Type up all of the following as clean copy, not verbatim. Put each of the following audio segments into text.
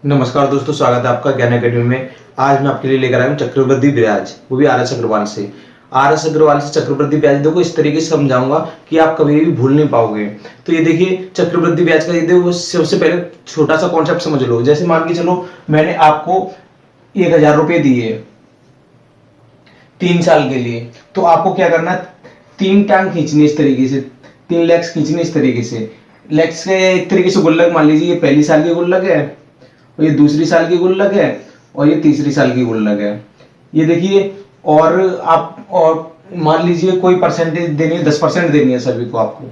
नमस्कार दोस्तों, स्वागत है आपका ज्ञान एकेडमी में। आज मैं आपके लिए लेकर आया हूँ चक्रवृद्धि ब्याज, वो भी आर.एस. अग्रवाल से। आर.एस. अग्रवाल से चक्रवृद्धि ब्याज देखो इस तरीके से समझाऊंगा कि आप कभी भी भूल नहीं पाओगे। तो ये देखिए चक्रवृद्धि ब्याज का, ये देखो सबसे पहले छोटा सा कॉन्सेप्ट समझ लो। जैसे मान के चलो मैंने आपको 1000 रुपए दिए 3 साल के लिए, तो आपको क्या करना है, 3 टांग खींचनी इस तरीके से, 3 लेग्स खींचनी इस तरीके से। लेग्स के एक तरीके से गुल्लक मान लीजिए, ये पहली साल की गुल्लक है और ये दूसरी साल की गुल्लक है और ये तीसरी साल की गुल्लक है। ये देखिए, और आप और मान लीजिए कोई परसेंटेज देनी है, 10% देनी है सभी को आपको,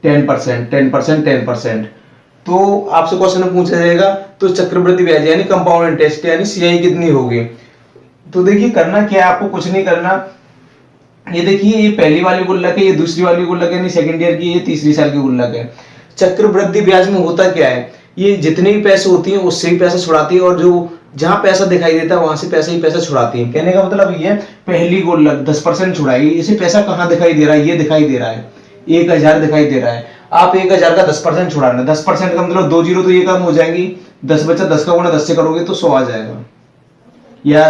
10%, 10%, 10%। तो आपसे क्वेश्चन पूछा जाएगा तो चक्रवृद्धि ब्याज यानी कंपाउंड इंटरेस्ट यानी सीआई कितनी होगी। तो देखिए करना क्या है, आपको कुछ नहीं करना। ये देखिए ये पहली वाली गुल्लक है, ये दूसरी वाली गुल्लक है, यानी सेकंड ईयर की, ये तीसरी साल की गुल्लक है। चक्रवृद्धि ब्याज में होता क्या है, ये जितने भी पैसे होती हैं उससे ही पैसा छुड़ाती है, और जो जहां पैसा दिखाई देता है वहां से पैसा ही पैसा छुड़ाती है। कहने का मतलब ये पहली गुल्लक 10% छुड़ाएगी, इसे पैसा कहां दिखाई दे रहा है, ये दिखाई दे रहा है 1000 दिखाई दे रहा है। आप 1000 का 10% छुड़ाना, 10% का मतलब 2 जीरो तो ये कम हो जाएंगी, 10 बचा, 10 का गुणा 10 से करोगे तो 100 आ जाएगा। या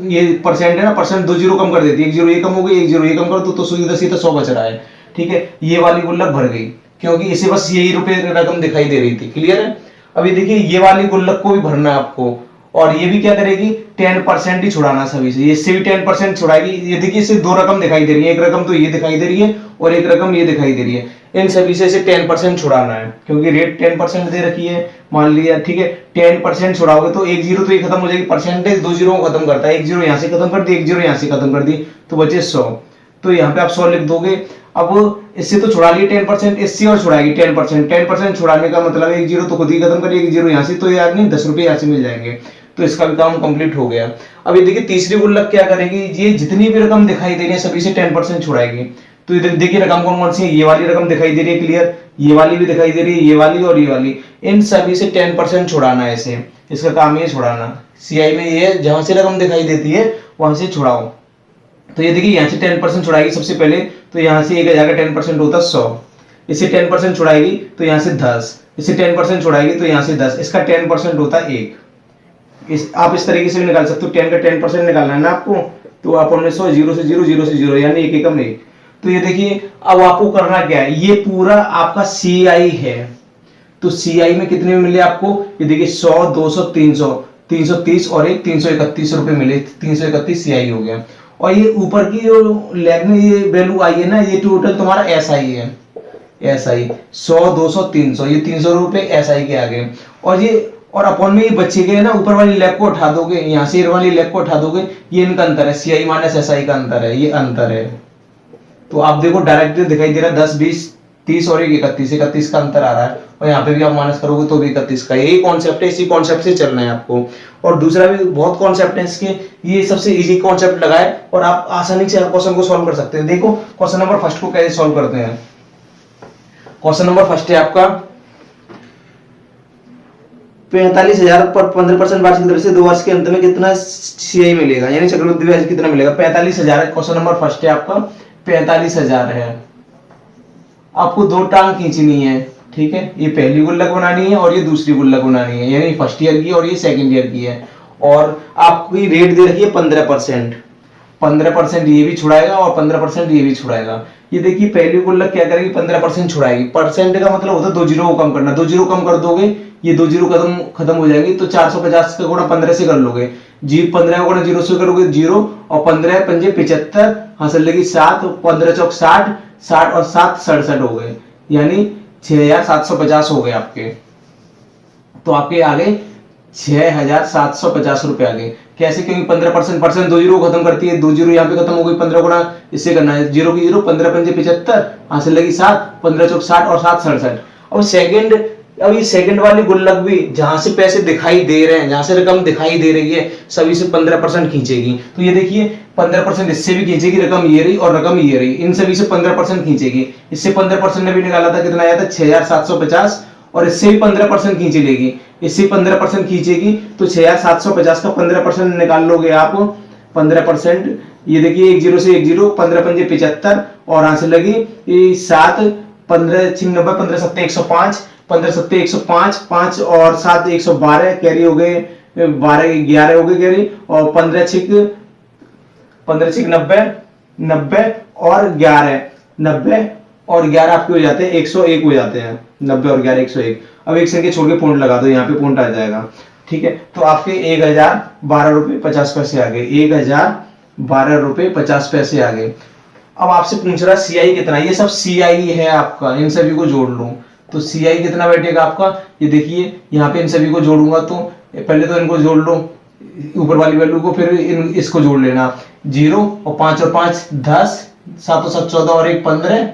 ये परसेंट है ना, परसेंट 2 जीरो कम कर देती है, 1 जीरो ये कम हो गई, 1 जीरो ये कम कर दो तो 100 बच रहा है। ठीक है, ये वाली गुल्लक भर गई क्योंकि इसे बस यही रुपए रकम दिखाई दे रही थी। क्लियर है। अभी देखिए ये वाली गुल्लक को भी भरना है आपको, और ये भी क्या करेगी, 10% ही छुड़ाना सभी से। इससे भी 10% छुड़ाएगी। ये देखिए इससे 2 रकम दिखाई दे रही है, एक रकम तो ये दिखाई दे रही है और एक रकम ये दिखाई दे रही है। इन सभी से इसे 10% छुड़ाना है क्योंकि रेट 10% दे रखी है, मान लिया। ठीक है, 10% छुड़ाओगे तो 1 जीरो तो ये खत्म हो जाएगी, परसेंटेज 2 जीरो को खत्म करता है। 1 जीरो यहाँ से खत्म कर दी, 1 जीरो यहाँ से खत्म कर दी, तो बचे 100। तो यहाँ पे आप 100 लिख दोगे। अब इससे तो छुड़ा लिए 10%, इससे और छुड़ाएगी 10%। 10% छुड़ाने का मतलब 1 जीरो तो खुद ही खत्म करिए, 1 जीरो यहाँ से, तो यार नहीं 10 रुपए यहाँ से मिल जाएंगे। तो इसका भी काम कंप्लीट हो गया। अब ये देखिए तीसरी गुल्लक क्या करेगी, ये जितनी भी रकम दिखाई दे रही है सभी से 10% छुड़ाएगी। तो इधर देखिए रकम कौन कौन सी है, ये वाली रकम दिखाई दे रही है, क्लियर, ये वाली भी दिखाई दे रही है, ये वाली और ये वाली, इन सभी से 10% छुड़ाना है इसे। इसका काम ये छुड़ाना। सीआई में ये जहां से रकम दिखाई देती है वहां से छुड़ाओ। तो ये देखिए यहाँ से 10% छुड़ाएगी सबसे पहले, तो यहाँ से 1000 का 10% होता है 100। इसे 10% छुड़ाएगी तो यहाँ से 10, इसे 10% छुड़ाएगी तो यहाँ से 10, इसका 10% होता है 1। आप इस तरीके से भी निकाल सकते हो, 10 का 10% निकालना है ना आपको, तो आप 100, 0 से 0, 0 से 0 यानी 1 एकम 1। तो ये देखिए अब आपको करना क्या है, ये पूरा आपका सीआई है। तो सीआई में कितने में मिले आपको, ये देखिए 100, 200, 300, 330 और एक 331 रुपए मिले, 331 सीआई हो गया। और ये ऊपर की जो लेग में ये वैल्यू आई है ना, ये टोटल तुम्हारा एसआई है। एसआई 100, 200, 300, ये 300 रुपए एसआई के आ गए। और ये और अपॉन में ये बचे गए ना, ऊपर वाली लेग को उठा दोगे, यहाँ से वाली लेग को उठा दोगे, ये इनका अंतर है, सीआई माइनस एसआई का अंतर है, ये अंतर है। तो आप देखो डायरेक्टली दिखाई दे रहा है 10, 20, 30 और 31 का अंतर आ रहा है। और यहाँ पे भी आप माइनस करोगे तो भी 31 का। यही कॉन्सेप्ट है, इसी कॉन्सेप्ट से चलना है आपको। और दूसरा भी बहुत कॉन्सेप्ट है इसके, ये सबसे इजी कॉन्सेप्ट लगाए और आप आसानी से क्वेश्चन को सॉल्व कर सकते हैं। देखो क्वेश्चन नंबर फर्स्ट को कैसे सॉल्व करते हैं। क्वेश्चन नंबर फर्स्ट है आपका 45,000 पर 15% वार्षिक दर से 2 वर्ष के अंत में कितना सीआई मिलेगा, यानी चक्रवृद्धि ब्याज कितना मिलेगा। 45,000 क्वेश्चन नंबर फर्स्ट है आपका, 45,000 है। आपको 2 टांग खींचनी है। ठीक है, ये पहली गुल्लक बनानी है और ये दूसरी गुल्लक बनानी है, यानी फर्स्ट ईयर की और ये सेकंड ईयर की है। और आपको रेट दे रखी है 15%। 15% ये भी छुड़ाएगा और 15% ये भी छुड़ाएगा। ये देखिए पहली गुल्लक क्या करेगी, 15% छुड़ाएगी। परसेंट का मतलब होता है 2 जीरो को कम करना, 2 जीरो कम कर दोगे, ये 2 जीरो खत्म हो जाएंगे, तो 450 का गुणा 15 से कर लोगे, 15 का गुणा 0 से करोगे 0, और 15 पंजे 75, हासिल लगी 7, 15 चौक 60, 60 और 7 67 हो गए, यानी 6750 हो गए आपके। तो आपके आ गए 6750 रुपए आ गए। कैसे, क्योंकि 15% 2 जीरो खत्म करती है, 2 जीरो यहाँ पे खत्म हो गई, 15 गुणा इससे करना है, 0 की 0, 15 पंजे 75, हासिल लगी 7, 15 चौक 60 और 7 67। अब ये सेकंड वाली गुल्लक भी जहां से पैसे दिखाई दे रहे हैं, जहां से रकम दिखाई दे रही है, सभी से 15% खींचेगी। तो ये देखिए 15% इससे भी खींचेगी, रकम ये रही और रकम ये रही, इन सभी से 15% खींचेगी। इससे 15% ने भी निकाला था, कितना आया था 6750, और इससे भी 15% खींच लेगी, इससे 15% खींचेगी, तो 6750 का 15% निकाल लोगे आप, 15%। ये देखिए 1 जीरो से 1 जीरो, 15 पंजे 75 और यहां से लगी 7, 15 96, 15 7 105, 15 सत्ते 105, 5 और 7 112 कैरी हो गए, 12 11 हो गए कैरी, और 15 छिक 90 90 और 11 90 और 11 आपके हो जाते हैं 101 हो जाते हैं, 90 और 11 101। अब एक संख्या छोड़ के पॉइंट लगा दो, यहाँ पे पॉइंट आ जाएगा। ठीक है, तो आपके 1012 रुपये 50 पैसे आ गए, 1012 रुपये 50 पैसे आ गए। अब आपसे पूछ रहा है सीआई कितना, ये सब सीआई है आपका, इन सभी को जोड़ लूं तो सीआई कितना बैठेगा आपका, ये देखिए यहाँ पे इन सभी को जोड़ूंगा तो पहले तो इनको जोड़ लो ऊपर वाली वैल्यू को, फिर इसको जोड़ लेना, 0 और 5 और 5 10, 7 और 7 14 और 1 15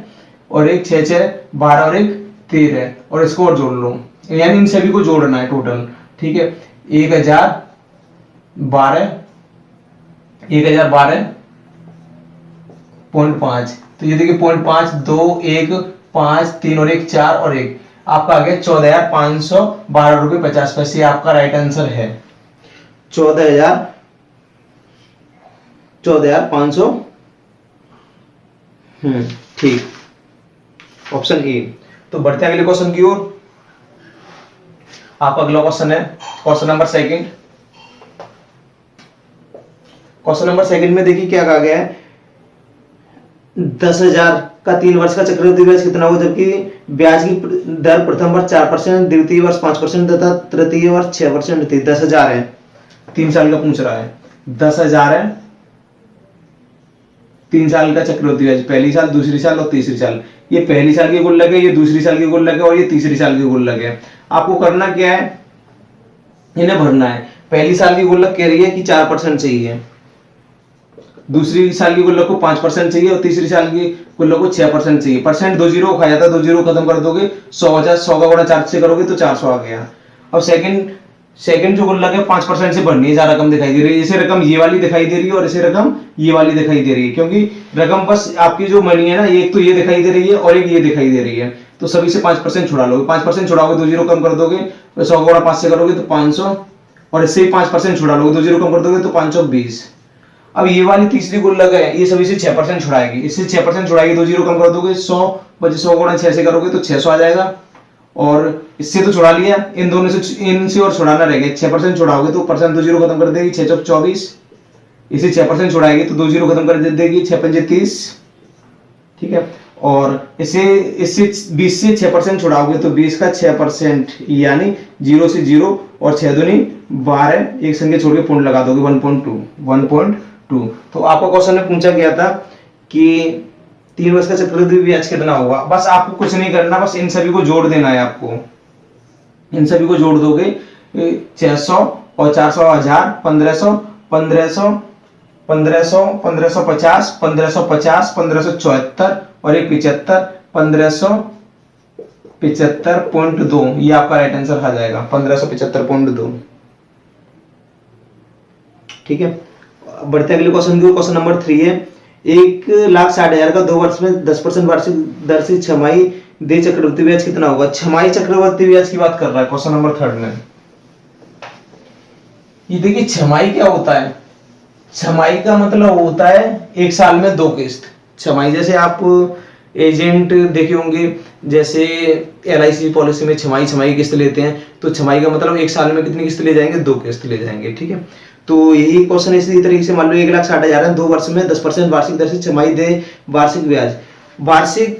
और 1 6 6 12 और 1 13 और इसको और जोड़ लो, यानी इन सभी को जोड़ना है टोटल। ठीक है, 1012.5, तो ये देखिए 0.5 2 1 5 3 और 1 4 और 1 आपका आ गया 14,512 रुपये 50 पैसे, आपका राइट आंसर है 14,500। ठीक, ऑप्शन ए। तो बढ़ते हैं अगले क्वेश्चन की ओर। आपका अगला क्वेश्चन है question number second. Question number second में देखिए क्या कहा गया है, 10,000 का 3 वर्ष का चक्रवृद्धि ब्याज कितना होगा, जबकि ब्याज की दर प्रथम वर्ष 4%, द्वितीय वर्ष 5% तथा तृतीय वर्ष 6% थी। 10,000 है, 3 साल का पूछ रहा है, 10,000 है, 3 साल का चक्रवृद्धि ब्याज, पहली साल दूसरी साल और तीसरी साल। ये पहली साल की गुल्लक है, ये दूसरी साल की गुल्लक है और ये तीसरी साल की गुल्लक है। आपको करना क्या है, इन्हें भरना है। पहली साल की गुल्लक कह रही है कि 4% चाहिए, दूसरी साल की गुल्लक को 5% चाहिए और तीसरी साल की गुल्लक को 6% चाहिए। परसेंट 2 जीरो खा जाता है, 2 जीरो खत्म कर दोगे 100 का गुणा 4 से करोगे तो 400 आ गया। अब सेकंड जो गुल्लक है 5% से बढ़नी है, ज्यादा रकम दिखाई दे रही है, इसे रकम ये वाली दिखाई दे रही है और इसे रकम ये वाली दिखाई दे रही है, क्योंकि रकम बस आपकी जो मनी है ना, एक तो ये दिखाई दे रही है और एक ये दिखाई दे रही है, तो सभी से 5% छुड़ा लोगे। 5% छुड़ाओगे 2 जीरो कम कर दोगे, 100 गुणा 5 से करोगे तो 500 और इससे ही 5% छुड़ा लोगे, 2 जीरो कम कर दोगे तो 520। अब ये वाली तीसरी गुल्लक है, ये सभी से 6% छुड़ाएगी, इससे 6% छुड़ाएगी, 2 जीरो कम कर दोगे 100 बचे 100 गुणा 6 से करोगे तो 600 आ जाएगा। और इससे तो छुड़ा लिया, इन दोनों से इनसे और छुड़ाना रह गया। 6% छुड़ाओगे तो परसेंट 2 जीरो खत्म कर देगी, 6 चौक 24, इसे 6% छुड़ाएगी तो 2 जीरो खत्म कर देगी, 6 पंजे 30। ठीक है, और इससे 20 से 6% छुड़ाओगे तो 20 का 6%, यानी 0 से 0 और 6 दूनी 12, एक संख्या छोड़ के पॉइंट लगा दोगे 1.2। तो आपको क्वेश्चन में पूछा गया था कि 3 वर्ष का चक्रवृद्धि ब्याज कितना होगा। बस आपको कुछ नहीं करना, बस इन सभी को जोड़ देना है। आपको इन सभी को जोड़ दोगे 600 और 400 1000, 1500 1500 1500 1550 1550 1574 और एक 75 1575.2, ये आपका राइट आंसर आ जाएगा 1575.2। ठीक है, बढ़ते अगले क्वेश्चन की। क्वेश्चन नंबर 3 है, 1,60,000 का 2 वर्ष में 10% वार्षिक दर से छमाही दे चक्रवृद्धि ब्याज कितना होगा। छमाही चक्रवृद्धि ब्याज की बात कर रहा है क्वेश्चन नंबर 3 में। ये देखिए छमाही क्या होता है, छमाही का मतलब होता है 1 साल में 2 किस्त। छमाही जैसे आप एजेंट देखे होंगे, जैसे LIC पॉलिसी में छमाही किस्त लेते हैं, तो छमाही का मतलब 1 साल में कितनी किस्त ले जाएंगे, 2 किस्त ले जाएंगे। ठीक है, तो यही क्वेश्चन इसी तरीके से मान लो 1,60,000 है, 2 वर्ष में 10% वार्षिक दर से छमाही दे वार्षिक ब्याज, वार्षिक,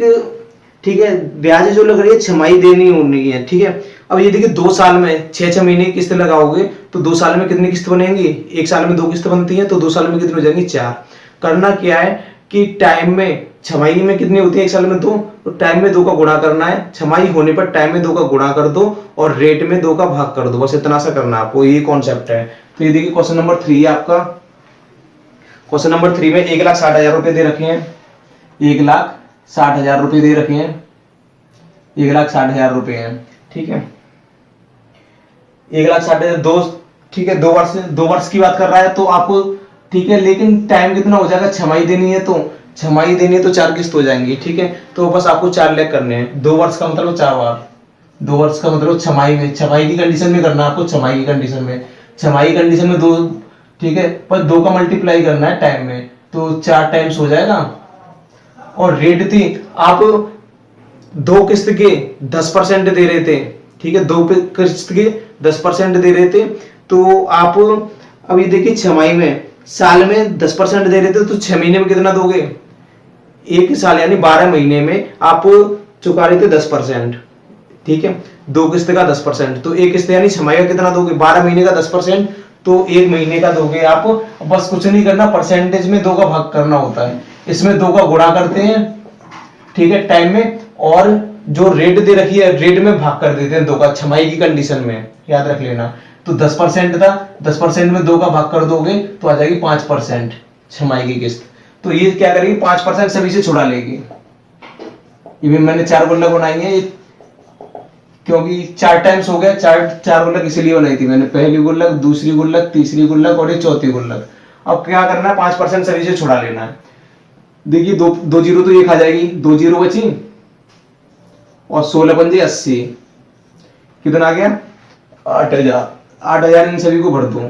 ठीक है, ब्याज जो लग रही है छमाही देनी होनी है। ठीक है, अब ये देखिए 2 साल में 6 महीने की किस्त लगाओगे तो 2 साल में कितनी किस्त बनेंगी, 1 साल में 2 किस्त बनती है, तो 2 साल में कितनी हो जाएंगी, 4। करना क्या है कि टाइम में छमाही में कितनी होती है, 1 साल में 2, तो टाइम में 2 का गुणा करना है, छमाही होने पर टाइम में 2 का गुणा कर दो और रेट में 2 का भाग कर दो, बस इतना सा करना है आपको, ये कॉन्सेप्ट है। तो ये देखिए क्वेश्चन नंबर 3 है आपका। क्वेश्चन नंबर 3 में 1,60,000 रुपए दे रखे हैं, 1,60,000 रुपए दे रखे हैं, 1,60,000 रुपए हैं। ठीक है, 1,60,000 2, ठीक है, 2 वर्ष की बात कर रहा है तो आपको, ठीक है, लेकिन टाइम कितना हो जाएगा, छमाही देनी है तो 4 किस्त हो जाएंगी। ठीक है, तो बस आपको 4 लेख करने हैं, 2 वर्ष का मतलब 4 बार, 2 वर्ष का मतलब छमाही की कंडीशन में करना है आपको, छमाही की कंडीशन में 2, ठीक है, पर 2 का मल्टीप्लाई करना है टाइम में, तो 4 टाइम्स हो जाएगा। और रेट थी, आप दो किस्त के 10% दे रहे थे, ठीक है, दो किस्त के 10% दे रहे थे, तो आप अभी देखिए 6 में, साल में 10% दे रहे थे, तो 6 महीने में कितना दोगे? एक साल यानी 12 महीने में आप चुका रहे थे 10%, ठीक है, दो किस्त का 10%, तो एक किस्त यानी 6 का कितना दोगे? 12 महीने का 10%, तो एक महीने का दोगे आप। बस कुछ नहीं करना, परसेंटेज में 2 का भाग करना होता है, इसमें 2 का गुणा करते हैं, ठीक है, टाइम में, और जो रेट दे रखी है रेट में भाग कर देते हैं 2 का, 6 की कंडीशन में, याद रख लेना। तो 10% था, 10% में 2 का भाग कर दोगे तो आ जाएगी 5% 6 की किस्त। तो ये क्या करेगी? 5% सभी से छुड़ा लेगी। ये भी मैंने 4 गुल्लक बनाई है, क्योंकि 4 टाइम्स हो गया, 4 गुल्लक इसीलिए बनाई थी मैंने, पहली गुल्लक, दूसरी गुल्लक, तीसरी गुल्लक और ये चौथी गुल्लक। अब क्या करना है? 5% सभी से छुड़ा लेना है। देखिए दो जीरो तो ये खा जाएगी, 2 जीरो बची, और 16 पंजे 80, कितना आ गया? 8000। 8000 इन सभी को भर दूं,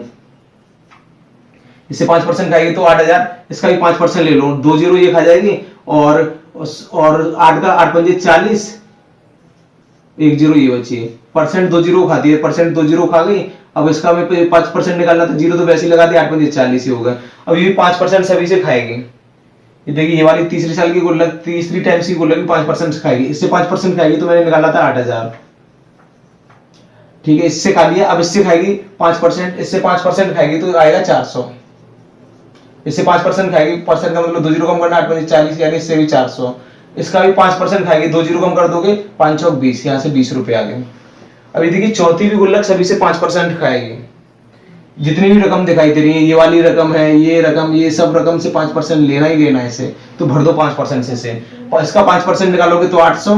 इससे 5% खाएगी तो 8000, इसका भी 5% ले लो, 2 जीरो ये खा जाएगी, और 8 का 8 पंजे 40, 1 जीरो ये बची, परसेंट 2 जीरो खाती है, परसेंट 2 जीरो खा गई। अब इसका में 5% निकालना, तो जीरो तो वैसे ही लगा दिया, 8 पंजे 40 ही हो गए। अब ये भी 5% सभी से खाएगी। ये देखिए, ये वाली तीसरी साल की गुल्लक, तीसरी टाइम्स की गुल्लक भी 5% खाएगी, इससे 5% खाएगी, तो मैंने निकाला था 8000, ठीक है, इससे खा लिया। अब इससे खाएगी 5%, इससे 5% खाएगी तो आएगा 400, इससे 5% खाएगी, परसेंट का मतलब 2 जीरो कम करना, 8 पंजे 40, यानी इससे भी 400, इसका भी 5% खाएगी, 2 जीरो कम कर दोगे, 5 चौक 20, यहाँ से 20 रुपए आ गए। अभी देखिए चौथी भी गुल्लक सभी से 5% खाएगी, जितनी भी रकम दिखाई दे रही है, ये वाली रकम है, ये रकम, ये सब रकम से 5% लेना ही लेना है इसे, तो भर दो 5% से, और इसका 5% निकालोगे तो 800,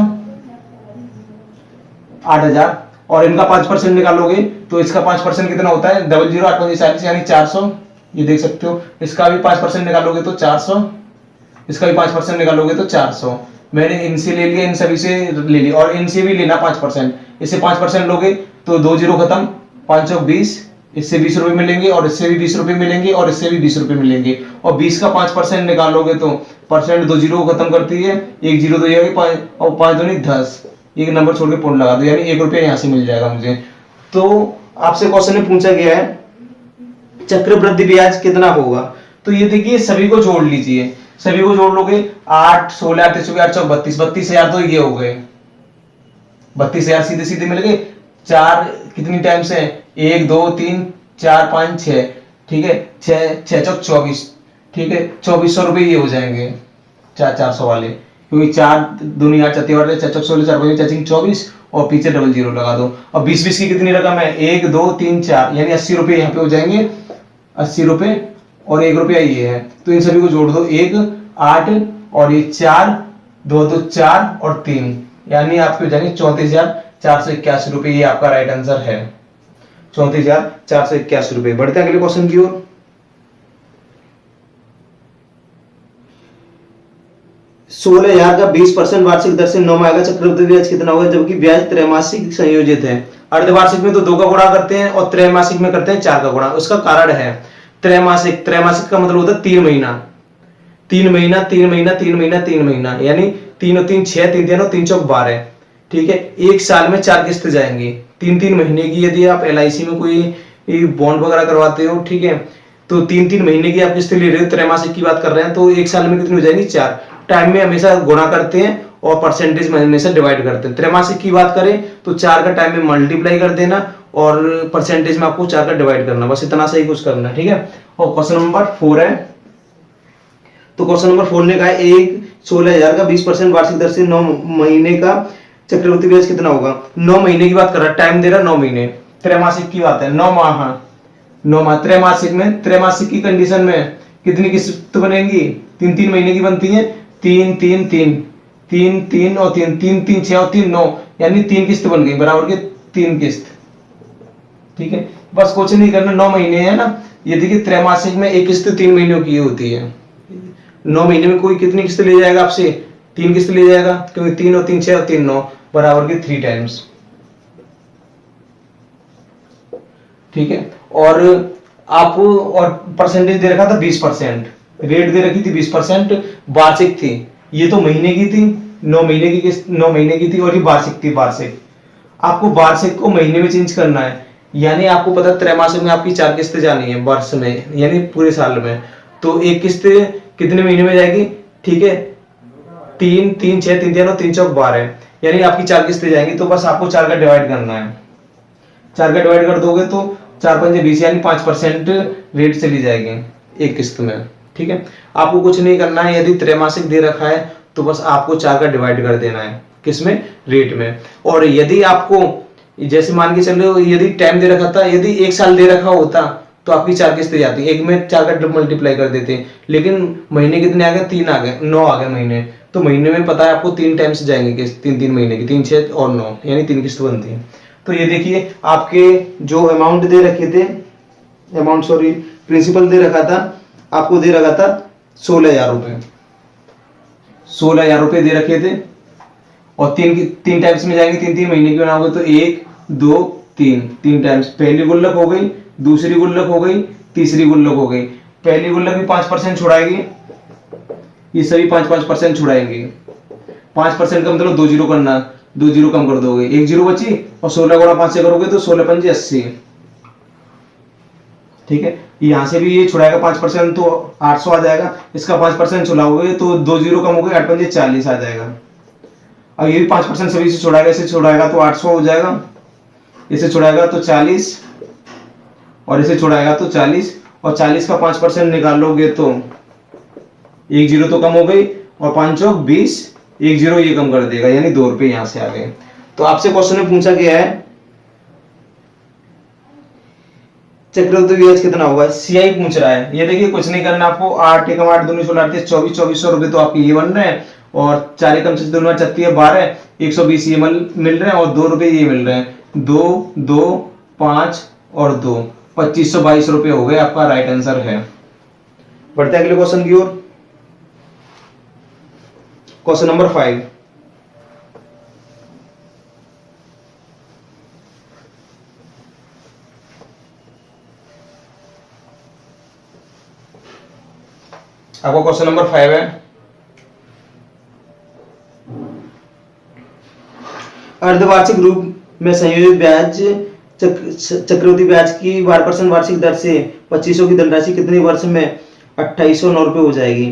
8000, और इनका 5% निकालोगे तो इसका 5% कितना होता है? 00 8 पंजे 40, यानी 400, ये देख सकते हो। इसका भी 5% निकालोगे तो 400, इसका भी 5% निकालोगे तो 400। मैंने इनसे ले लिया, इन सभी से ले लिया, और इनसे भी लेना 5%, इससे 5% लोगे तो 2 जीरो खत्म, 5 चौक 20, इससे 20 रुपए मिलेंगे, और इससे भी 20 रुपए मिलेंगे, और इससे भी 20 रुपए मिलेंगे, और 20 का 5% निकालोगे तो परसेंट 2 जीरो को खत्म करती है, 1 जीरो तो ये, और 5 दूनी 10, एक नंबर छोड़ के पूर्ण लगा दो, यानी 1 रुपया यहाँ से मिल जाएगा मुझे। तो आपसे क्वेश्चन में पूछा गया है चक्रवृद्धि ब्याज कितना होगा, तो ये देखिए सभी को जोड़ लीजिए, सभी को जोड़ लोगे, 8 16 8 24 8 चौक 32, 32,000 तो ये हो गए, 32,000 सीधे सीधे मिल गए। 4 कितनी टाइम्स है? 1 2 3 4 5 6, ठीक है, 6 चौक 24, ठीक है, 2400 रुपए ये हो जाएंगे 400 वाले, क्योंकि 4 दूनी 8 चौथी वाले, 6 चौक 16 4 5 चाचिंग 24, और पीछे डबल जीरो लगा दो। अब 20 की कितनी रकम है? 1 2 3 4, यानी 80 रुपए यहाँ पे हो जाएंगे, 80 रुपए, और 1 रुपया ये है, तो इन सभी को जोड़ दो, 1 8 और ये 4 2 2 4 और 3, यानी आपके हो जाएंगे 34,481 रुपए। ये आपका राइट आंसर है, 34,481 रुपए। बढ़ते हैं अगले क्वेश्चन की ओर। 16,000 का 20% वार्षिक दर से 9 माह का चक्रवृद्धि ब्याज कितना होगा, जबकि ब्याज त्रैमासिक संयोजित है। अर्धवार्षिक में तो 2 का गुणा करते हैं, और त्रैमासिक में करते हैं 4 का गुणा। उसका कारण है त्रैमासिक, त्रैमासिक का मतलब होता है 3 महीना, 3 महीना 3 महीना 3 महीना 3 महीना, यानी 3 और 3 6, 3 3 और 3 चौक 12, ठीक है। एक साल में 4 किस्त जाएंगी, 3 महीने की। यदि आप LIC में कोई बॉन्ड वगैरह करवाते हो, ठीक है, तो 3 महीने की आप किस्त ले रहे हो, त्रैमासिक की बात कर रहे हैं, तो एक साल में कितनी हो जाएंगी? 4। टाइम में हमेशा गुणा करते हैं और परसेंटेज में हमेशा डिवाइड करते हैं। त्रैमासिक की बात करें तो 4 का टाइम में मल्टीप्लाई कर देना, और परसेंटेज में आपको 4 का डिवाइड करना, बस इतना सही कुछ करना है, ठीक है। और क्वेश्चन नंबर 4 है, तो क्वेश्चन नंबर 4 ने कहा एक 16,000 का 20% वार्षिक दर से 9 महीने का चक्रवृद्धि ब्याज कितना होगा। 9 महीने की बात कर रहा है, टाइम दे रहा 9 महीने, त्रैमासिक की बात है, 9 माह, 9 माह। त्रैमासिक में, त्रैमासिक की कंडीशन में कितनी किस्त बनेंगी? 3 महीने की बनती है, 3 3 3 3 3 और 3 3 3 6 और 3 9, यानी 3 किस्त बन गई, बराबर के 3 किस्त, ठीक है। बस कुछ नहीं करना, 9 महीने है ना, ये देखिए त्रैमासिक में एक किस्त 3 महीनों की होती है, 9 महीने में कोई कितनी किस्त ले जाएगा आपसे? 3 किस्त ले जाएगा, क्योंकि 3 और 3 6 और 3 9, बराबर के 3 टाइम्स, ठीक है। और आप, और परसेंटेज दे रखा था 20%, रेट दे रखी थी 20%, वार्षिक थी, ये तो महीने की थी, 9 महीने की किस्त 9 महीने की थी, और ये वार्षिक थी। वार्षिक आपको वार्षिक को महीने में चेंज करना है, यानी आपको पता है त्रैमासिक में आपकी 4 किस्तें जानी है वर्ष में, यानी पूरे साल में। तो एक किस्त कितने महीने में जाएगी, ठीक है, 3 3 6 3 3 3 चौक 12, यानी आपकी 4 किस्तें जाएंगी। तो बस आपको 4 का डिवाइड करना है, 4 का डिवाइड कर दोगे तो 4 5 20, यानी 5% रेट चली जाएगी एक किस्त में, ठीक है। आपको कुछ नहीं करना है, यदि त्रैमासिक दे रखा है तो बस आपको 4 का डिवाइड कर देना है, किसमें, रेट में। और यदि आपको जैसे मान के चल रहे हो, यदि टाइम दे रखा था, यदि 1 साल दे रखा होता तो आपकी 4 किस्तें जाती, एक में 4 का मल्टीप्लाई कर देते, लेकिन महीने कितने आ गए, 3 आ गए, 9 आ गए महीने। तो महीने में पता है आपको 3 टाइम्स जाएंगे किस्त, 3 महीने की, 3 6 और 9, यानी 3 किस्त बनती है। तो ये देखिए आपके जो अमाउंट दे रखे थे, अमाउंट सॉरी प्रिंसिपल दे रखा था, आपको दे रखा था 16,000 रुपए, 16,000 रुपए दे रखे थे। और तीन टाइम्स में जाएंगे, 3 महीने की बनाओगे तो 1 2 3, 3 टाइम्स। पहली गुल्लक हो गई, दूसरी गुल्लक हो गई, तीसरी गुल्लक हो गई। पहली गुल्लक भी 5% छुड़ाएगी, ये सभी 5% छुड़ाएंगे। 5% का मतलब 2 जीरो करना, 2 जीरो कम कर दोगे, 1 जीरो बची, और 16 गुणा 5 से करोगे तो 16 पंजे 80, ठीक है। यहां से भी ये छुड़ाएगा 5%, तो 800 आ जाएगा। इसका 5% छुड़ाओगे तो 2 जीरो कम हो गए, 8 पंजे 40 आ जाएगा। अब ये भी 5% सभी से छुड़ाएगा, इसे छुड़ाएगा तो 800 हो जाएगा, इसे छुड़ाएगा तो 40, और इसे छुड़ाएगा तो 40, और 40 का 5% निकालोगे तो 1 जीरो तो कम हो गई, और 5 चौक 20, 1 जीरो ये कम कर देगा, यानी 2 रुपए यहां से आ गए। तो आपसे क्वेश्चन में पूछा गया है चक्रवृद्धि ब्याज कितना होगा, सीआई पूछ रहा है। ये देखिए कुछ नहीं करना आपको, 8 एकम 8 दूनी 16 24, 2400 रुपए तो आपके ये बन रहे हैं, और 4 एकम से 2 36 है 12, 120 ये मिल रहे हैं, और 2 रुपए ये मिल रहे हैं, 2 2 5 और 2, 2522 रुपए हो गए, आपका राइट आंसर है। बढ़ते हैं अगले क्वेश्चन की ओर। क्वेश्चन नंबर 5, आपका क्वेश्चन नंबर 5 है, अर्धवार्षिक रूप में संयोजित ब्याज चक्रवृद्धि ब्याज की 12% वार्षिक दर से 2500 की धनराशि कितने वर्ष में 2809 रुपए हो जाएगी।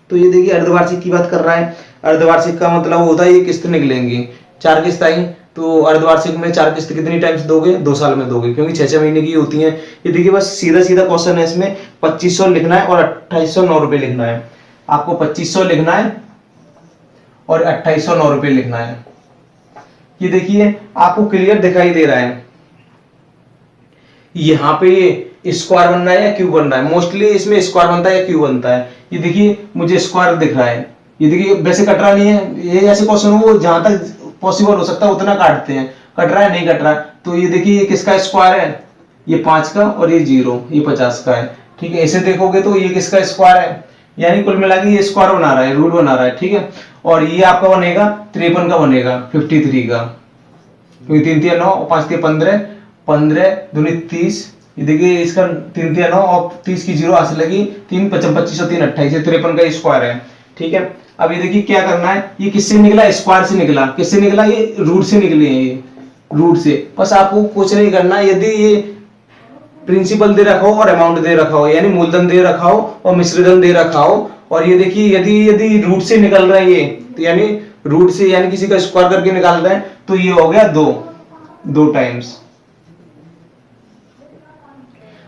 तो ये देखिए अर्धवार्षिक की बात कर रहा है। अर्धवार्षिक का मतलब होता है ये किस्त निकलेंगी, 4 किस्त आई, तो अर्धवार्षिक में 4 किस्त कितनी टाइम्स दोगे, 2 साल में दोगे, क्योंकि 6 महीने की होती है। ये देखिए बस सीधा सीधा क्वेश्चन है, इसमें 2500 लिखना है और 2809 रुपए लिखना है। आपको 2500 लिखना है और 2809 रुपए लिखना है। ये देखिए आपको क्लियर दिखाई दे रहा है, यहाँ पे स्क्वायर बन रहा है या क्यूब बन रहा है, मोस्टली इसमें स्क्वायर बनता है या क्यूब बनता है। ये देखिए मुझे स्क्वायर दिख रहा है, ये देखिए वैसे कट रहा नहीं है, ये ऐसे क्वेश्चन हो जहां तक पॉसिबल हो सकता है उतना काटते हैं, कट रहा है नहीं कट रहा है। तो ये देखिए ये किसका स्क्वायर है, ये 5 का, और ये 0, ये 50 का है, ठीक है। ऐसे देखोगे तो ये किसका स्क्वायर है, यानी कुल मिला के ये स्क्वायर बना रहा है, रूट बना रहा है, ठीक है। और ये आपका बनेगा 53 का बनेगा, 53 का, क्योंकि 3 3 9 और 5 3 15, 15 दूनी 30, ये देखिए इसका 3 3 9 और 30 की 0 हाथ लगी, 3 55 25 और 3 28, 53 का स्क्वायर है, ठीक है। अब ये देखिए क्या करना है, ये किससे निकला, स्क्वायर से निकला, किससे निकला, ये रूट से निकले हैं, ये रूट से। बस आपको कुछ नहीं करना, यदि ये प्रिंसिपल दे रखा हो और अमाउंट दे रखा हो, यानी मूलधन दे रखा हो और मिश्रधन दे रखा हो, और ये देखिए यदि यदि रूट से निकल रहा है ये, तो यानी रूट से यानी किसी का स्क्वायर करके निकाल रहे हैं, तो ये हो गया 2 टाइम्स।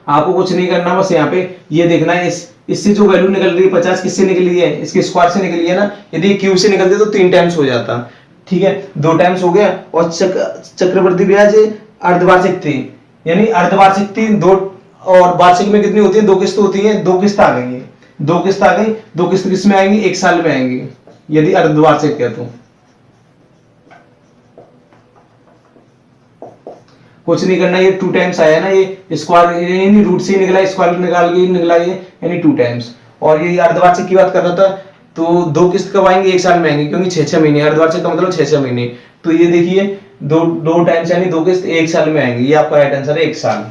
आपको कुछ नहीं करना, बस यहाँ पे ये देखना है, इससे जो वैल्यू निकल रही है 50 किससे निकली है, इसके स्क्वायर से निकली है ना। यदि क्यूब से निकलते तो 3 टाइम्स हो जाता, ठीक है, 2 टाइम्स हो गया। और चक्रवृद्धि ब्याज अर्धवार्षिक थी, यानी अर्धवार्षिक थी 2, और वार्षिक में कितनी होती है, 2 किस्त होती है, 2 किस्त आ गई है, 2 किस्त आ गई, 2 किस्त किस में आएंगी, 1 साल में आएंगी, यदि अर्धवार्षिक है तो। कुछ नहीं करना, ये 2 टाइम्स आया ना, ये स्क्वायर यानी रूट से निकला, स्क्वायर निकाल के निकला ये, यानी 2 टाइम्स। और ये अर्धवार्षिक की बात कर रहा था, तो 2 किस्त कब आएंगे, 1 साल में आएंगे, क्योंकि 6 महीने, अर्धवार्षिक का मतलब 6 महीने। तो ये देखिए 2 टाइम्स यानी 2 किस्त 1 साल में आएंगे, ये आपका राइट आंसर है, 1 साल।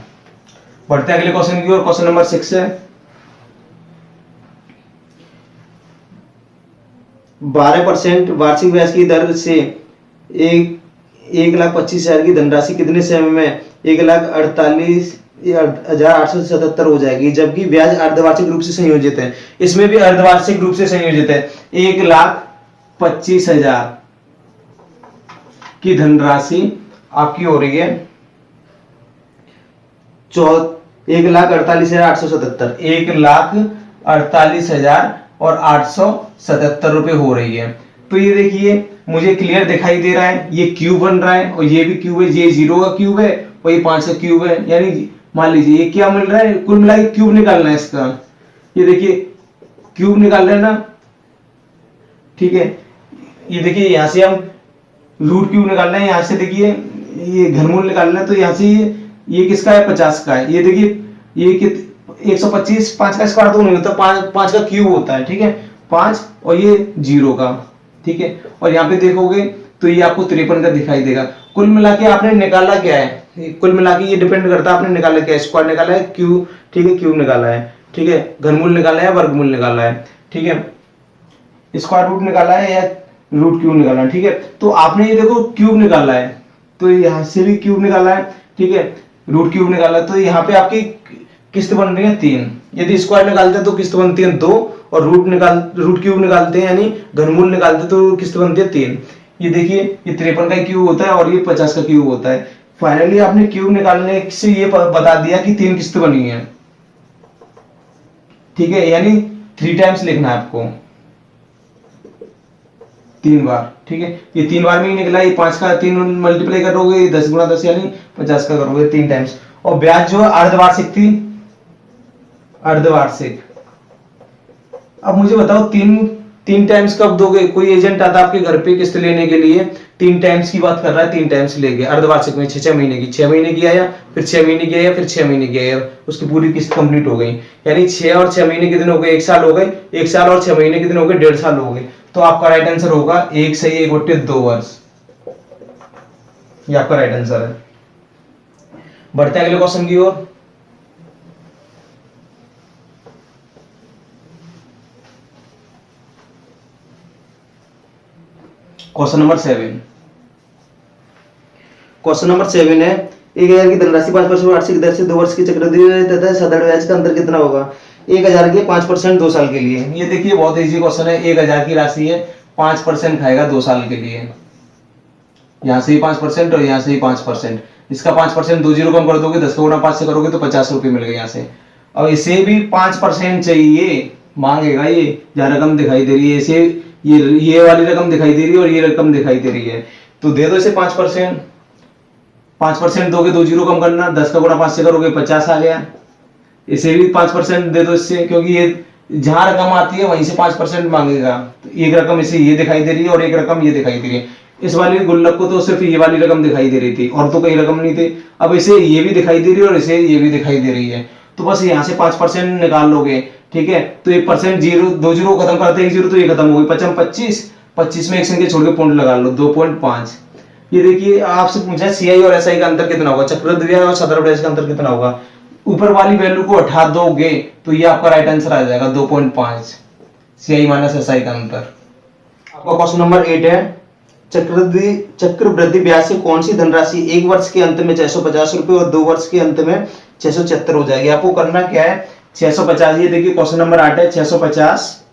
बढ़ते हैं अगले क्वेश्चन की ओर। क्वेश्चन नंबर 6 है, 12% वार्षिक ब्याज की दर से 1,25,000 की धनराशि कितने समय में 1,48,877 हो जाएगी, जबकि ब्याज अर्धवार्षिक रूप से संयोजित है। इसमें भी अर्धवार्षिक रूप से संयोजित है। 1,25,000 की धनराशि आपकी हो रही है 1,48,877। 1,48,877 रुपए हो रही है। तो ये देखिए मुझे क्लियर दिखाई दे रहा है, ये क्यूब बन रहा है और ये भी क्यूब है, ये 0 का क्यूब है और ये 5 का क्यूब है। यानी मान लीजिए ये क्या मिल रहा है, कुल मिला के क्यूब निकालना है इसका। ये देखिए क्यूब निकाल रहे हैं ना, ठीक है। ये देखिए यहाँ से हम रूट क्यूब निकाल रहे हैं, यहाँ से देखिए ये घनमूल निकालना है, तो यहाँ से ये किसका है, 50 का है। ये देखिए ये 125, 5 का स्क्वायर तो नहीं होता, 5 का क्यूब होता है, ठीक है, 5 और ये 0 का, ठीक है। और यहाँ पे देखोगे तो ये आपको 53 का दिखाई देगा। कुल मिला के आपने निकाला क्या है, कुल मिला के ये डिपेंड करता है आपने निकाला क्या है, स्क्वायर निकाला है, क्यूब, ठीक है, क्यूब निकाला है, ठीक है, घनमूल निकाला है, वर्गमूल निकाला है, ठीक है, स्क्वायर रूट निकाला है या रूट क्यूब निकाला है, ठीक है। तो आपने ये देखो क्यूब निकाला है, तो यहाँ से भी क्यूब निकाला है, ठीक है, रूट क्यूब निकाला है, तो यहाँ पे आपकी किस्त बन रही है 3। यदि स्क्वायर निकालते हैं तो किस्त बनती है 2 और रूट क्यूब निकालते हैं यानी घनमूल निकालते हैं तो किस्त बनती है 3। ये देखिए ये 53 का क्यूब होता है और ये 50 का क्यूब होता है। फाइनली आपने क्यूब निकालने से ये बता दिया कि 3 किस्त बनी है, ठीक है, यानी 3 टाइम्स लिखना है आपको, 3 बार, ठीक है। ये 3 बार में ही निकला, ये 5 का 3 मल्टीप्लाई करोगे 10 गुणा 10 यानी 50 का करोगे 3 टाइम्स। और ब्याज जो है अर्धवार्षिक थी, अर्धवार्षिक। अब मुझे बताओ 3 टाइम्स कब दोगे, कोई एजेंट आता आपके घर पे किस्त लेने के लिए, 3 टाइम्स की बात कर रहा है, 3 टाइम्स ले गया अर्धवार्षिक में 6 महीने की, 6 महीने की आया, फिर 6 महीने की आया, फिर 6 महीने की आया, उसकी पूरी किस्त कंप्लीट हो गई। यानी 6 और 6 महीने के दिन हो गए 1 साल हो गए, 1 साल और 6 महीने के दिन हो गए 1.5 साल हो गए। तो आपका राइट आंसर होगा 1 सही 1/2 वर्ष, ये आपका राइट आंसर है। बढ़ते हैं अगले क्वेश्चन की ओर। Question number 7। क्वेश्चन नंबर 7 है 1,000 की धनराशि 5% वार्षिक दर से 2 वर्ष की चक्रवृद्धि तथा साधारण ब्याज का अंतर कितना होगा। 1,000 के 5% 2 साल के लिए। ये देखिए बहुत इजी क्वेश्चन है। 1,000 की राशि है, 5% खाएगा 2 साल के लिए, यहाँ से ही 5% और यहाँ से ही 5%। इसका 5% 2 जीरो कम कर दोगे, 10 का गुणा 5 से करोगे तो 50 रुपए मिल गए यहाँ से। और इसे भी 5% चाहिए, मांगेगा ये, जहाँ रकम दिखाई दे रही है इसे, ये वाली रकम दिखाई दे रही है और ये रकम दिखाई दे रही है, तो दे दो इसे 5%। 5% दोगे 2 जीरो कम करना, 10 का गुणा 5 से करोगे 50 आ गया। इसे भी 5% दे दो इससे, क्योंकि ये जहां रकम आती है वहीं से 5% मांगेगा। तो एक रकम इसे ये दिखाई दे रही है और एक रकम ये दिखाई दे रही है। इस वाली गुल्लक को तो सिर्फ ये वाली रकम दिखाई दे रही थी और तो कोई रकम नहीं थी। अब इसे ये भी दिखाई दे रही है और इसे ये भी दिखाई दे रही है, तो बस यहाँ से 5% निकाल लोगे, ठीक है। तो 1% जीरो, 2 जीरो खत्म करते हैं, 1 जीरो तो ये खत्म हो गई, 25 25 में एक संख्या छोड़ के पॉइंट लगा लो, 2.5। ये देखिए आपसे पूछा सीआई और एसआई का अंतर कितना होगा, चक्रवृद्धि ब्याज और साधारण ब्याज का अंतर कितना होगा। ऊपर वाली वैल्यू को हटा दोगे तो ये आपका राइट आंसर आ जाएगा 2.5, सीआई माइनस एसआई का अंतर। आपका क्वेश्चन नंबर 8 है चक्रवृद्धि ब्याज से कौन सी धनराशि 1 वर्ष के अंत में 650 रुपए और 2 वर्ष के अंत में 676 हो जाएगी। आपको करना क्या है, 650, ये देखिए क्वेश्चन नंबर 8 है 650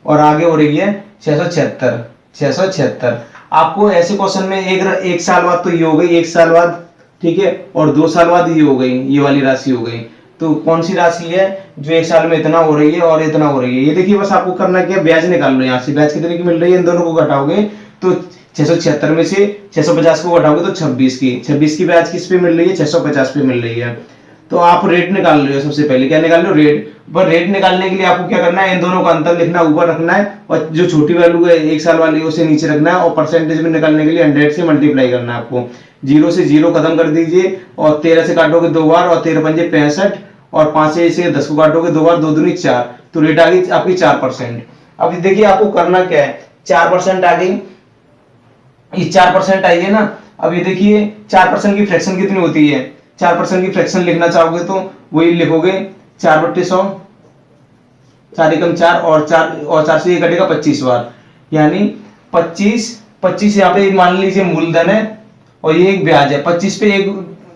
और आगे हो रही है 676। आपको ऐसे क्वेश्चन में एक साल बाद तो ये हो गई, 1 साल बाद, ठीक है, और 2 साल बाद ये हो गई, ये वाली राशि हो गई। तो कौन सी राशि है जो 1 साल में इतना हो रही है और इतना हो रही है। ये देखिए बस आपको करना क्या, ब्याज निकाल लो। यहाँ से ब्याज कितने की मिल रही है, इन दोनों को घटाओगे तो 676 में से 650 को घटाओगे तो 26 की ब्याज किस पे मिल रही है, 650 पे मिल रही है। तो आप रेट निकाल लो, सबसे पहले क्या निकाल लो, रेट। पर रेट निकालने के लिए आपको क्या करना है, इन दोनों का अंतर लिखना, ऊपर रखना है और जो छोटी वैल्यू है 1 साल वाली उसे नीचे रखना है और परसेंटेज में निकालने के लिए 100 से मल्टीप्लाई करना है आपको। 0 से 0 खत्म कर दीजिए और 13 से काटोगे 2 बार और 13 पंजे 65 और 5 से 10 को काटोगे 2 बार, 2 दूनी 4, तो रेट आ गई आपकी 4%। अब देखिए आपको करना क्या है, 4% आ गई, ये 4% आई है ना। अब ये देखिए 4% की फ्रैक्शन कितनी होती है, 4% की फ्रैक्शन लिखना चाहोगे तो वही लिखोगे 4/100, 4 एकम 4 और 4 से ये कटेगा 25 बार। यानी 25 यहाँ पे मान लीजिए मूलधन है और ये एक ब्याज है। 25 पे एक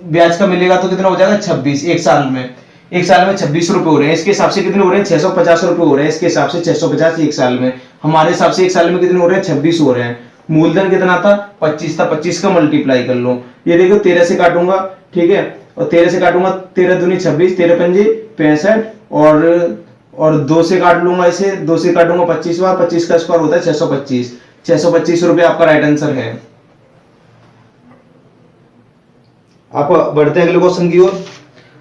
ब्याज का मिलेगा तो कितना हो जाएगा 26 एक साल में। एक साल में 26 रुपए हो रहे हैं। इसके हिसाब से कितने हो रहे हैं 650 रुपए हो रहे हैं। इसके हिसाब से 650 एक साल में। हमारे हिसाब से एक साल में कितने हो रहे हैं 26 हो रहे हैं। मूलधन कितना था 25 था। 25 का मल्टीप्लाई कर लो। ये देखो 13 से काटूंगा, ठीक है, और 13 से काटूंगा 13 दूनी 26, 13 पंजे 65 और 2 से काट लूंगा इसे, 2 से काटूंगा 25 बार, 25 का स्क्वायर होता है 625। 625 रुपए आपका राइट आंसर है। आप बढ़ते हैं अगले क्वेश्चन की ओर।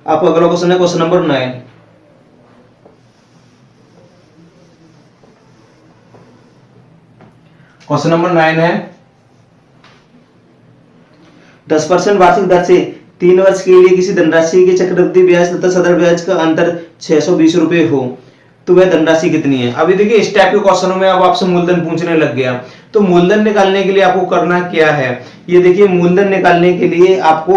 आपका अगला क्वेश्चन है क्वेश्चन नंबर 9। क्वेश्चन नंबर 9 है 10% वार्षिक दर से 3 वर्ष के लिए किसी धनराशि के चक्रवृद्धि ब्याज तथा सदर ब्याज का अंतर 620 रुपए हो तो वह धनराशि कितनी है। अभी देखिए इस टाइप के क्वेश्चनों में अब आपसे मूलधन पूछने लग गया तो मूलधन निकालने के लिए आपको करना क्या है। ये देखिए मूलधन निकालने के लिए आपको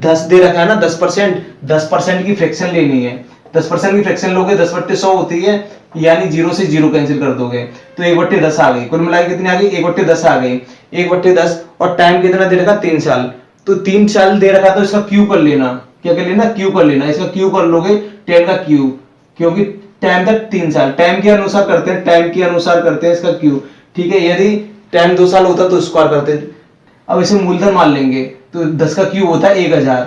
10 दे रखा है ना 10% की फ्रैक्शन लेनी है। 10% की फ्रैक्शन लोगे 10/100 होती है, यानी 0 से 0 कैंसिल कर दोगे तो 1/10 आ गई। कुल मिलाकर कितनी आ गई 1/10 आ गई। 1/10 और टाइम कितना दे रखा 3 साल। तो 3 साल दे रखा तो इसका क्यू कर लेना। क्या कर लेना क्यू कर लेना। इसका क्यू कर लोगे 10 का क्यू, क्योंकि टाइम तक 3 साल टाइम के अनुसार करते हैं, टाइम के अनुसार करते हैं इसका क्यू, ठीक है। यदि टाइम 2 साल होता तो स्क्वायर करते। अब इसे मूलधन मान लेंगे तो 10 का क्यू होता है 1000।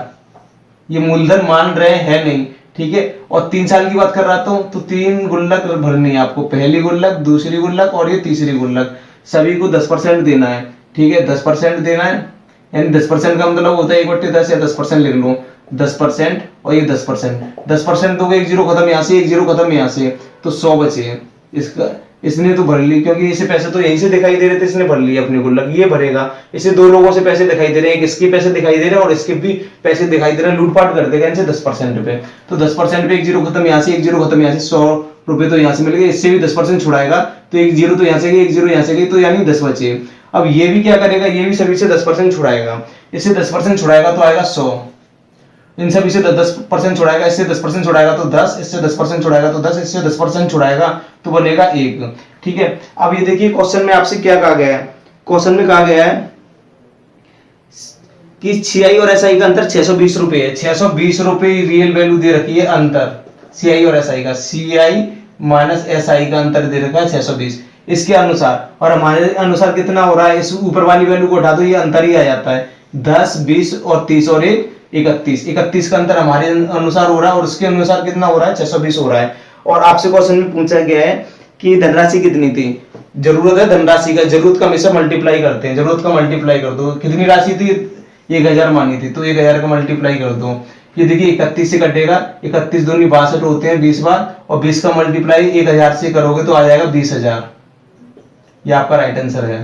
ये मूलधन मान रहे हैं नहीं, ठीक है। और 3 साल की बात कर रहा था तो 3 गुल्लक भरनी है आपको। पहली गुल्लक, दूसरी गुल्लक और ये तीसरी गुल्लक, सभी को 10% देना है, ठीक है। 10% देना है, यानी 10% का मतलब होता है 1/10 या 10% लिख लो 10% और ये 10% दोगे 1 0 खत्म, यहाँ से 1 0 खत्म, यहाँ से तो 100 बचे। इसका इसने तो भर ली, क्योंकि इसे पैसे तो यहीं से दिखाई दे रहे थे, इसने भर लिया अपनी गुल्लक। ये भरेगा, इसे 2 लोगों से पैसे दिखाई दे रहे हैं, एक इसके पैसे दिखाई दे रहे हैं और इसके भी पैसे दिखाई दे रहे हैं। लूटपाट कर देगा इनसे 10% पे। तो 10% पे 1 0 खत्म, यहाँ से 1 0 खत्म, यहाँ से 100 रुपए तो यहाँ से मिल गए। इससे भी 10% छुड़ाएगा तो 1 0 तो यहाँ से गई, 1 0 यहाँ से गई, तो यानी 10 बचे। अब ये भी क्या करेगा, ये भी सभी से 10% छुड़ाएगा। इससे 10% छुड़ाएगा तो आएगा 100। इन सभी से 10% छुड़ाएगा, इससे 10% छुड़ाएगा तो 10, इससे 10% छुड़ाएगा तो 10, इससे 10% छुड़ाएगा तो बनेगा 1, ठीक है। अब ये देखिए क्वेश्चन में आपसे क्या कहा गया है। क्वेश्चन में कहा गया है कि सीआई और एसआई का अंतर 620 रुपए है। 620 रुपए रियल वैल्यू दे रखी है अंतर सीआई और एसआई का। सीआई माइनस एसआई का अंतर दे रखा है 620 इसके अनुसार, और हमारे अनुसार कितना हो रहा है, इस ऊपर वाली वैल्यू को हटा दो, ये अंतर ही आ जाता है 10, 20 और 30 और 31। 31 का अंतर हमारे अनुसार हो रहा है और उसके अनुसार कितना हो रहा है 620 हो रहा है। और आपसे क्वेश्चन में पूछा गया है कि धनराशि कितनी थी। जरूरत है धनराशि का, जरूरत का हमेशा मल्टीप्लाई करते हैं। जरूरत का मल्टीप्लाई कर दो। कितनी राशि थी 1000 मानी थी तो 1000 का मल्टीप्लाई कर दो। ये देखिए 31 से कटेगा, 31 दूनी 62 होते हैं 20 बार, और 20 का मल्टीप्लाई 1000 से करोगे तो आ जाएगा 20,000। ये आपका राइट आंसर है।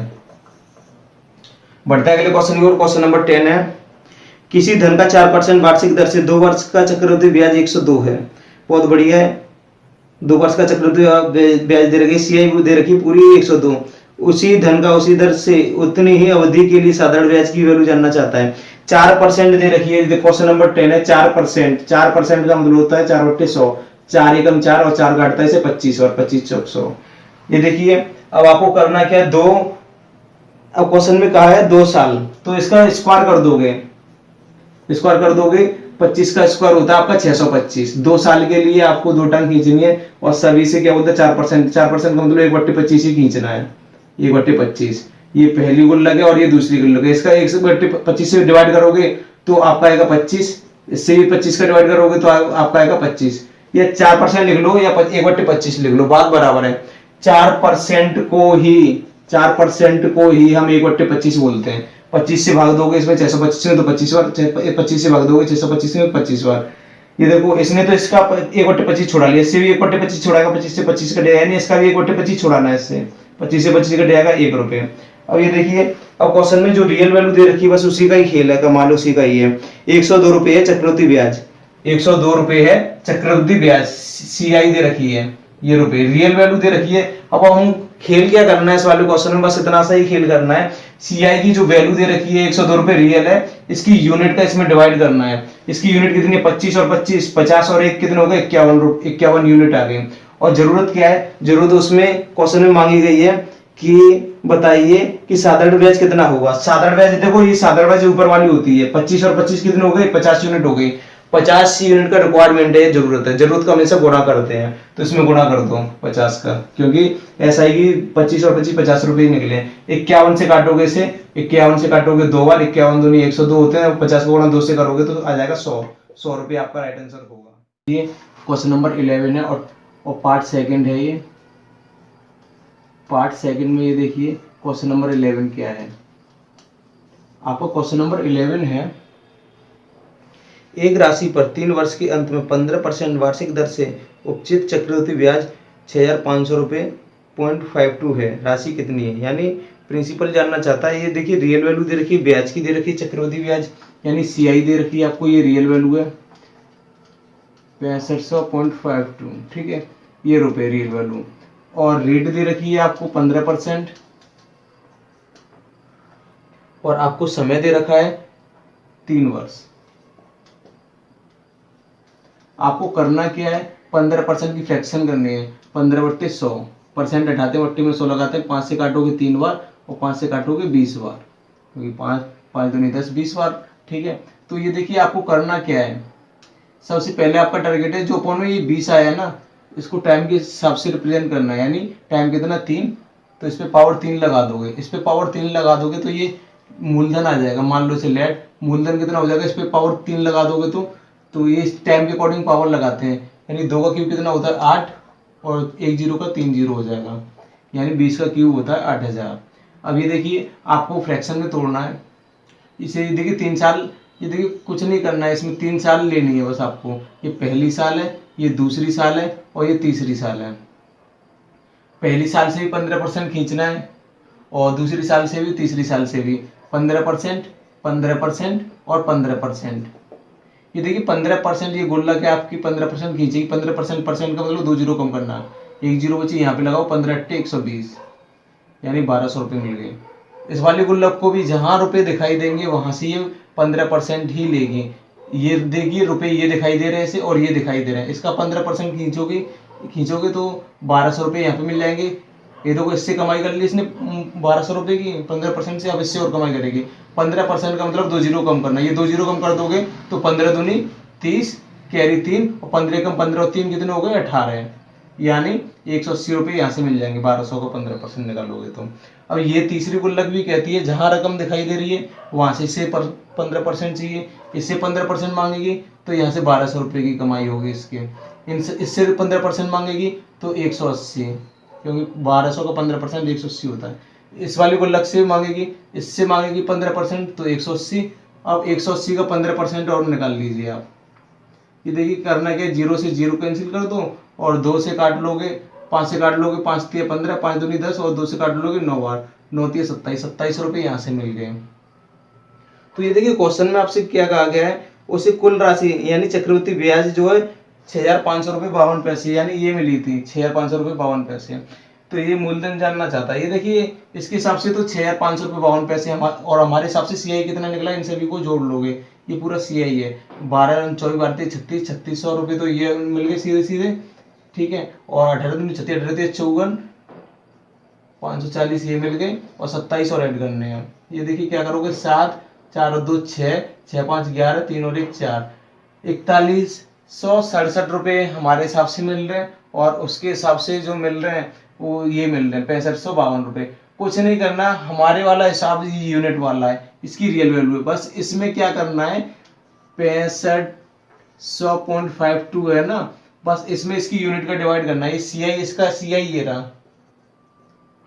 बढ़ता है अगले क्वेश्चन की ओर। क्वेश्चन नंबर 10 है किसी धन का 4% वार्षिक दर से 2 वर्ष का चक्रवृद्धि ब्याज 102 है। बहुत बढ़िया है। 2 वर्ष का चक्रवृद्धि ब्याज दे रखी, सीआई दे रखी पूरी 102। उसी धन का उसी दर से उतनी ही अवधि के लिए साधारण ब्याज की वैल्यू जानना चाहता है। 4% दे रखी है। क्वेश्चन नंबर 10 है 4%। 4% का मतलब होता है 4/100। 4 एकम 4 और 4 काटता है इसे 25 और 25 चौक 100। ये देखिए अब आपको करना क्या है, अब क्वेश्चन में कहा है 2 साल, तो इसका स्क्वायर कर दोगे। स्क्वायर कर दोगे 25 का स्क्वायर होता है आपका 625। 2 साल के लिए आपको 2 टर्म खींचनी है और सभी से क्या बोलते हैं 4%। 4% का मतलब 1/25 ही खींचना है। 1/25 ये पहली गुल्लक है और ये दूसरी गुल्लक है। इसका 1/25 से डिवाइड करोगे तो आपका आएगा 25। इससे भी 25 का डिवाइड करोगे तो आपका आएगा 25। ये 4% लिख लो या 1/25 लिख लो, बात बराबर है। 4% को ही हम 1/25 बोलते हैं। 25 से भाग दोगे इसमें 625 में तो 25 बार, 25 से भाग दोगे 625 में 25 बार। ये देखो इसने तो इसका 1/25 छोड़ा लिया, इससे भी 1/25 छोड़ाएगा, 25 से 25 कटेगा, यानी इसका भी 1/25 छोड़ाना है। इससे 25 से 25 कटेगा 1 रुपए। अब ये देखिए अब क्वेश्चन में जो रियल वैल्यू दे रखी है बस उसी का ही खेल है, कमाल उसी का ही है। 102 रुपए है चक्रवृद्धि ब्याज। 102 रुपए है चक्रवृद्धि ब्याज, सीआई दे रखी है, ये रुपए रियल वैल्यू दे रखी है। अब हम खेल क्या करना है इस वाले क्वेश्चन में, बस इतना सा ही खेल करना है। सीआई की जो वैल्यू दे रखी है 102 रुपए रियल है, इसकी यूनिट का इसमें डिवाइड करना है। इसकी यूनिट कितनी है 25 और 25, 50 और 1 कितने हो गए 51 यूनिट आ गए। और जरूरत क्या है, जरूरत उसमें क्वेश्चन में मांगी गई है कि बताइए कि साधारण ब्याज कितना होगा। साधारण ब्याज देखो, ये साधारण ब्याज ऊपर वाली होती है 25 और 25 कितने हो गए, 50 यूनिट हो गई। 50 यूनिट का रिक्वायरमेंट है, जरूरत है, जरूरत का हमेशा गुणा करते हैं, तो इसमें गुणा कर दो 50 का, क्योंकि ऐसा ही कि 25 और 25 50 रुपए ही निकले। 51 से काटोगे इसे, 51 से काटोगे 2 बार, 51 दूनी 102 होते हैं, 50 को गुणा 2 से करोगे तो आ जाएगा 100 रुपए आपका राइट आंसर होगा। ये क्वेश्चन नंबर 11 है और पार्ट सेकंड है ये। पार्ट सेकंड में ये देखिए क्वेश्चन नंबर 11 क्या है। आपका क्वेश्चन नंबर 11 है, एक राशि पर 3 वर्ष के अंत में 15% वार्षिक दर से उपचित चक्रवृद्धि ब्याज 6,500 रुपये 0.52 है, राशि कितनी है। यानी प्रिंसिपल जानना चाहता है। ये देखिए रियल वैल्यू दे रखी है, ब्याज की दे रखी है, चक्रवृद्धि ब्याज यानी CI दे रखी है आपको, ये रियल वैल्यू है 6500.52, ठीक है, ये रुपए रियल वैल्यू। और रेट दे रखी है आपको 15% और आपको समय दे रखा है 3 वर्ष। आपको करना क्या है, 15% की फ्रैक्शन करनी है, 15/100, परसेंट हटाते हैं, 100 में 100 लगाते हैं, 5 से काटोगे 3 बार और 5 से काटोगे 20 बार, क्योंकि 5 दूनी 10 20 बार, ठीक है। तो ये देखिए आपको करना क्या है, सबसे पहले आपका टारगेट है जो अपॉन में ये 20 आया ना, इसको टाइम के हिसाब से रिप्रेजेंट करना है, यानी टाइम कितना 3, तो इस पे पावर 3 लगा दोगे, इस पे पावर 3 लगा दोगे तो ये मूलधन आ जाएगा। मान लो इसे लेट मूलधन कितना हो जाएगा, इस पे पावर 3 लगा दोगे तो ये टाइम के अकॉर्डिंग पावर लगाते हैं, यानी 2 का क्यूब कितना होता है 8 और 1 0 का 3 0 हो जाएगा, यानी 20 का क्यूब होता है 8000। अब ये देखिए आपको फ्रैक्शन में तोड़ना है इसे। देखिए 3 साल, ये देखिए कुछ नहीं करना है, इसमें 3 साल लेनी है बस आपको। ये पहली साल है, ये दूसरी साल है और ये तीसरी साल है। पहली साल से भी 15% खींचना है और दूसरी साल से भी, तीसरी साल से भी 15%, 15% और 15%। ये देखिए 15% ये गुल्लक है आपकी, 15% खींचेगी, 15% का मतलब 2 जीरो कम करना, 1 जीरो बची यहाँ पे लगाओ, 15×8 = 120, यानी 1200 रुपये मिल गए। इस वाले गुल्लक को भी जहां रुपए दिखाई देंगे वहां से ये 15% ही लेगी। ये देखिए रुपए ये दिखाई दे रहे हैं इसे और ये दिखाई दे रहे हैं, इसका 15% खींचोगे तो 1200 रुपये यहाँ पे मिल जाएंगे। ये देखो इससे कमाई कर ली इसने 1200 रुपये की 15% से, अब इससे और कमाई करेगी। 15% का मतलब 2 जीरो कम करना, ये 2 जीरो कम कर दोगे तो 15 दूनी 30, कैरी 3 और 15 कम 15 और 3 कितने हो गए 18, यानी 180 रुपये यहाँ से मिल जाएंगे। 1200 का 15% निकालोगे तो। अब ये तीसरी गुल्लक भी कहती है जहां रकम दिखाई दे रही है वहां से इससे 15% चाहिए, इससे 15% मांगेगी तो यहाँ से 1200 रुपये की कमाई होगी इसके। इससे 15% मांगेगी तो 180, क्योंकि 1200 का 15% 180 होता है। इस वाली गुल्लक से मांगेगी, इससे मांगेगी 15% तो 180। अब 180 का 15% और निकाल लीजिए आप। ये देखिए करना क्या, 0 से 0 कैंसिल कर दो और 2 से काट लोगे, 5 से काट लोगे, 5 3 15, 5 दूनी 10 और 2 से काट लोगे 9 बार, 9 3 27, 27 रुपये यहाँ से मिल गए। तो ये देखिए क्वेश्चन में आपसे क्या कहा गया है, उसे कुल राशि यानी चक्रवृद्धि ब्याज जो है 6,500 रुपये 52 पैसे, यानी ये मिली थी 6,500 रुपये 52 पैसे। तो ये मूलधन जानना चाहता है। ये देखिए इसके हिसाब से तो 6,500 रुपये 52 पैसे और हमारे हिसाब से CI कितना निकला, इन सभी को जोड़ लोगे, ये पूरा CI है। 12 24 12 36 3600 रुपये तो ये मिल गए सीधे सीधे, ठीक है। और 18 दूनी 36, 18 54, 540 ये मिल गए और 27 और ऐड करने हैं। ये देखिए क्या करोगे, 7 4 और 2 6, 6 5 11, 3 और 1 4, 4167 रुपये हमारे हिसाब से मिल रहे हैं और उसके हिसाब से जो मिल रहे हैं वो ये मिल रहे हैं 6552 रुपये। कुछ नहीं करना, हमारे वाला हिसाब यूनिट वाला है, इसकी रियल वैल्यू है, बस इसमें क्या करना है 6500.52 है ना, बस इसमें इसकी यूनिट का डिवाइड करना है। ये CI, इसका CI ये रहा,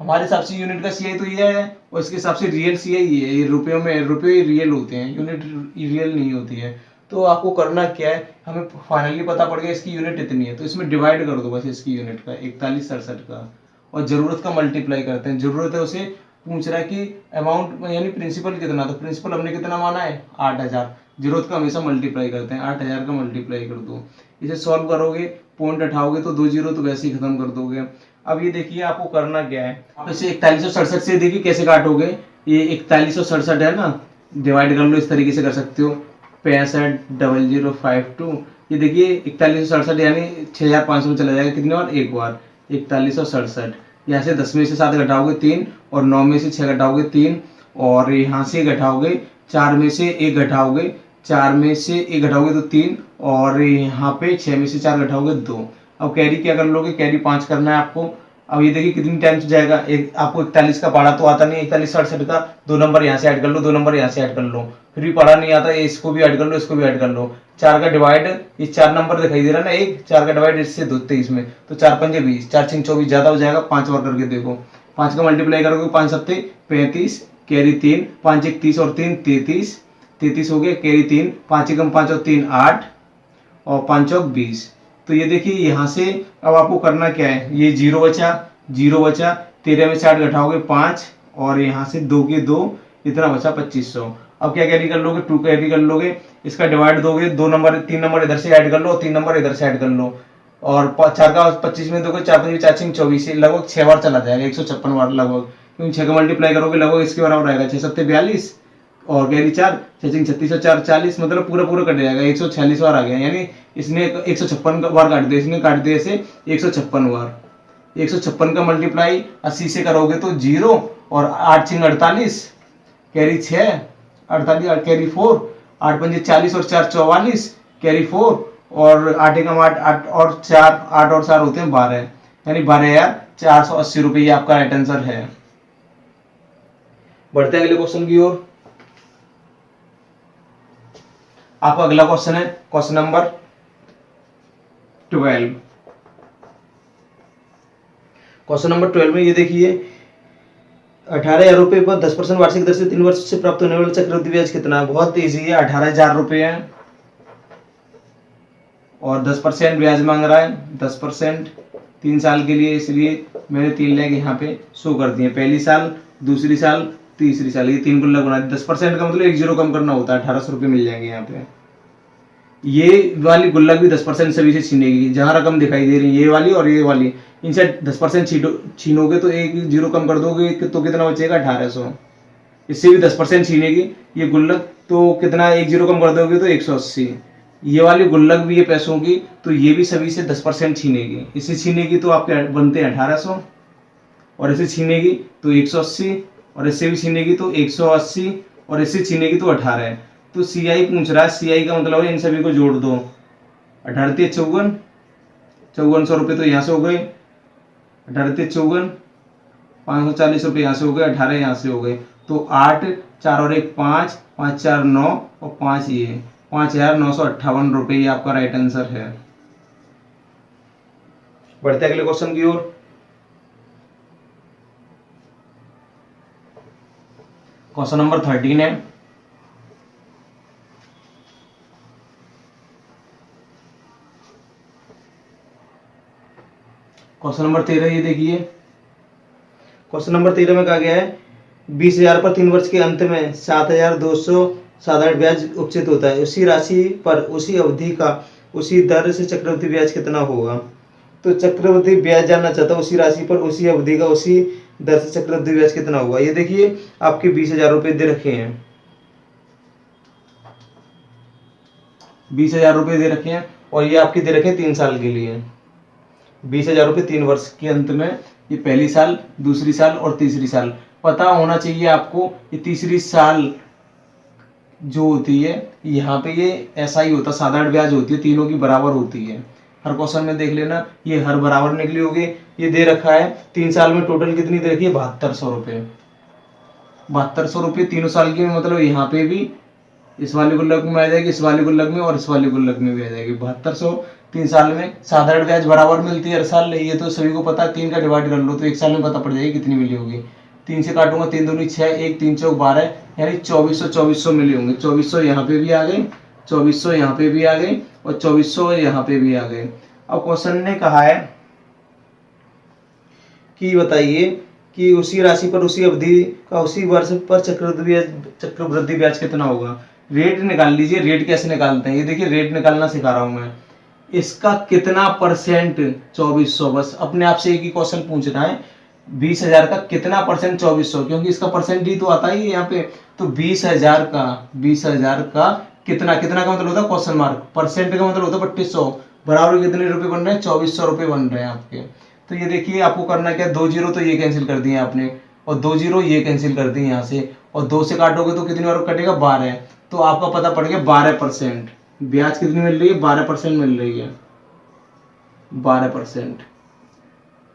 हमारे हिसाब से यूनिट का CI तो ये है और इसके हिसाब से रियल CI ये है। ये रुपयों में, रुपये रियल होते हैं, यूनिट रियल नहीं होती है। तो आपको करना क्या है, हमें फाइनली पता पड़ गया इसकी यूनिट इतनी है, तो इसमें डिवाइड कर दो बस इसकी यूनिट का 4167 का, और जरूरत का मल्टीप्लाई करते हैं। जरूरत है उसे पूछ रहा है कि अमाउंट यानी प्रिंसिपल कितना, तो प्रिंसिपल हमने कितना माना है 8000, जरूरत का हमेशा मल्टीप्लाई करते हैं, 8000 का मल्टीप्लाई कर दो। इसे सॉल्व करोगे, पॉइंट हटाओगे तो 2 जीरो तो वैसे ही खत्म कर दोगे। अब ये देखिए आपको करना क्या है, आप इसे 4167 से देखिए कैसे काटोगे। ये 4167 है ना, डिवाइड कर लो, इस तरीके से कर सकते हो 650052। ये देखिए 4167 यानी 6500 में चला जाएगा कितने बार, एक बार 4167, यहाँ से 10 में से 7 घटाओगे 3, और 9 में से 6 घटाओगे 3, और यहाँ से घटाओगे 4 में से 1 घटाओगे, 4 में से 1 घटाओगे तो 3, और यहाँ पे 6 में से 4 घटाओगे 2। अब कैरी क्या कर लोगे, कैरी 5 करना है आपको। अब ये देखिए कितनी टाइम से जाएगा, एक आपको 41 का पढ़ा तो आता नहीं, 41 68 का 2 नंबर यहाँ से ऐड कर लो, 2 नंबर यहाँ से ऐड कर लो, फिर भी पढ़ा नहीं आता, इसको भी ऐड कर लो, इसको भी ऐड कर लो। 4 का डिवाइड, ये 4 नंबर दिखाई दे रहा है ना, एक 4 का डिवाइड इससे 23 में, तो 4 पंजे 20, 4 6 24 ज्यादा हो जाएगा, 5 और करके देखो, 5 का मल्टीप्लाई करोगे 5 7 35, कैरी 3, 5 1 30 और 3 33, 33 हो गया, कैरी 3, 5 1 5 और 3 8, और 5 चौक 20। तो ये देखिए यहाँ से अब आपको करना क्या है, ये 0 बचा, 0 बचा, 13 में से 8 घटाओगे 5, और यहाँ से 2 के 2, इतना बचा 2500। अब क्या कैरी कर लोगे, 2 कैरी कर लोगे, इसका डिवाइड दोगे, 2 नंबर 3 नंबर इधर से ऐड कर लो, 3 नंबर इधर से ऐड कर लो, और 4 का 25 में दोगे, 4 5 4 6 24, लगभग 6 बार चला जाएगा, 156 बार लगभग, क्योंकि 6 का मल्टीप्लाई करोगे लगभग इसके बराबर आएगा, 6 7 42, और कैरी 4, 6 6 36 और 4 40, मतलब पूरा पूरा कट जाएगा, 146 बार आ गया, यानी इसने 156 बार काट दिया, इसने काट दिया इसे 156 बार। 156 का मल्टीप्लाई 80 से करोगे तो 0, और 8 6 48, कैरी 6 48, कैरी 4, 8 5 40 और 4 44, कैरी 4, और 8 1 8 8 और 4 8 और 4 होते हैं 12, यानी 12,480 रुपये, ये आपका राइट आंसर है। बढ़ते हैं अगले क्वेश्चन की ओर। आपका अगला क्वेश्चन है क्वेश्चन नंबर 12। क्वेश्चन नंबर 12 में ये देखिए, 18,000 रुपए पर 10% वार्षिक दर से 3 वर्ष से प्राप्त होने वाला चक्रवृद्धि ब्याज कितना है? बहुत इजी है, 18,000 रुपए है और 10% ब्याज मांग रहा है, 10% 3 साल के लिए, इसलिए मैंने 3 लाख यहाँ पे शो कर दिए, पहली साल, दूसरी साल, तीसरी साल, ये 3 गुल्लक बना दी। 10% का मतलब 1 जीरो कम करना होता है, 1800 रुपये मिल जाएंगे यहाँ पे। ये वाली गुल्लक भी 10% सभी से छीनेगी, जहां रकम दिखाई दे रही है ये वाली और ये वाली, इनसे 10% छीनोगे तो 1 जीरो कम कर दोगे तो कितना बचेगा, 1800। इससे भी 10% छीनेगी ये गुल्लक, तो कितना, 1 जीरो कम कर दोगे तो 180। ये वाली गुल्लक भी ये पैसों की, तो ये भी सभी से 10% छीनेगी, इससे छीनेगी तो आपके बनते हैं 1800, और इससे छीनेगी तो 180, और इससे भी छीनेगी तो 180, और इससे छीनेगी तो 18 है। तो CI पूछ रहा है, CI का मतलब है इन सभी को जोड़ दो, 18 54, 5400 रुपये तो यहाँ से हो गए, 18 54, 540 रुपये यहाँ से हो गए, 18 यहाँ से हो गए, तो 8 4 और 1 5, 5 4 9 और 5 ये 5,958 रुपये, ये आपका राइट आंसर है। बढ़ते अगले क्वेश्चन की ओर। क्वेश्चन नंबर 13 है। क्वेश्चन नंबर 13 ये देखिए, क्वेश्चन नंबर 13 में कहा गया है 20,000 पर 3 वर्ष के अंत में 7,200 साधारण ब्याज उपचित होता है, उसी राशि पर उसी अवधि का उसी दर से चक्रवृद्धि ब्याज कितना होगा? तो चक्रवृद्धि ब्याज जानना चाहता हूँ, उसी राशि पर उसी अवधि का उसी दर से चक्रवृद्धि ब्याज कितना होगा। ये देखिए आपके 20,000 रुपये दे रखे हैं, 20,000 रुपये दे रखे हैं, और ये आपके दे रखे हैं 3 साल के लिए, 20,000 रुपये 3 वर्ष के अंत में, ये पहली साल, दूसरी साल और तीसरी साल। पता होना चाहिए आपको, ये तीसरी साल जो होती है यहाँ पे ये ऐसा ही होता, साधारण ब्याज होती है, तीनों की बराबर होती है। हर क्वेश्चन में देख लेना, ये हर बराबर निकली होगी। ये दे रखा है 3 साल में टोटल कितनी दे रखी है, 7200 रुपये, 7200 रुपये तीनों साल की, मतलब यहाँ पे भी इस वाले गुल्लक में आ जाएगी, इस वाले गुल्लक में और इस वाले गुल्लक में भी आ जाएगी। 7200 3 साल में, साधारण ब्याज बराबर मिलती है हर साल, ये तो सभी को पता है। 3 का डिवाइड कर लो तो 1 साल में पता पड़ जाएगी कितनी मिली होगी। 3 से काटूंगा, 3 दूनी 6, 1 3 चौक 12, यानी 2400 मिले होंगे। 2400 यहाँ पे भी आ गए, 2400 यहाँ पे भी आ गए, और 2400 यहाँ पे भी आ गए। अब क्वेश्चन ने कहा है कि बताइए कि उसी राशि पर उसी अवधि का उसी वर्ष पर चक्रवृद्धि ब्याज कितना होगा। रेट निकाल लीजिए। रेट कैसे निकालते हैं, ये देखिए रेट निकालना सिखा रहा हूं मैं। इसका कितना परसेंट 2400, बस अपने आप से एक ही क्वेश्चन पूछ रहा है, 20,000 का कितना परसेंट 2400, क्योंकि इसका परसेंट ही तो आता ही है यहाँ पे। तो 20,000 का कितना, कितना का मतलब होता है क्वेश्चन मार्क, परसेंट का मतलब होता है 2500, बराबर कितने रुपए बन रहे हैं, 2400 रुपये बन रहे हैं आपके। तो ये देखिए आपको करना क्या, 2 जीरो तो ये कैंसिल कर दिए आपने, और 2 जीरो ये कैंसिल कर दिए यहाँ से, और 2 से काटोगे तो कितनी बार कटेगा, 12। तो आपका पता पड़ गया 12%। ब्याज कितनी मिल रही है, 12% मिल रही है, 12%।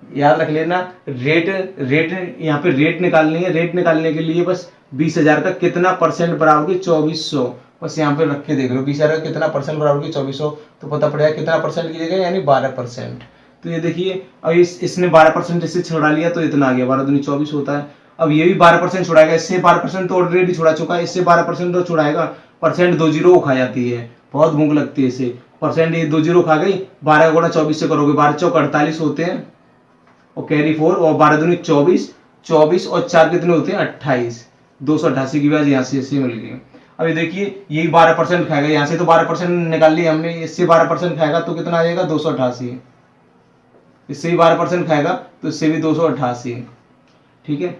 याद रख लेना। रेट रेट यहाँ पे रेट निकालनी है, रेट निकालने के लिए बस 20,000 का कितना परसेंट बराबर की 2400, बस यहाँ पे रख के देख लो 20,000 का कितना परसेंट बराबर की 2400, तो पता पड़ेगा कितना परसेंट की जगह, यानी 12%। तो ये देखिए अब इसने 12% इससे छुड़ा लिया तो इतना आ गया, 12 दूनी 24 होता है। अब ये भी 12% छुड़ाएगा, इससे 12% तो ऑलरेडी छुड़ा चुका है, इससे 12% तो छुड़ाएगा। परसेंट 2 जीरो खा जाती है, बहुत भूख लगती है इसे। परसेंट ये 2 जीरो खा गई, 12 गुणा 24 से करोगे, 12 चौक 48 होते हैं, और कैरी 4, और 12 दूनी 24, 24 और 4 कितने होते हैं, 28। 288 की ब्याज यहाँ से इससे मिल गई। अभी देखिए यही 12% खाएगा, यहाँ से तो 12% निकाल लिया हमने, इससे 12% खाएगा तो कितना आ जाएगा, 288। इससे भी 12% खाएगा तो इससे भी 288। ठीक है,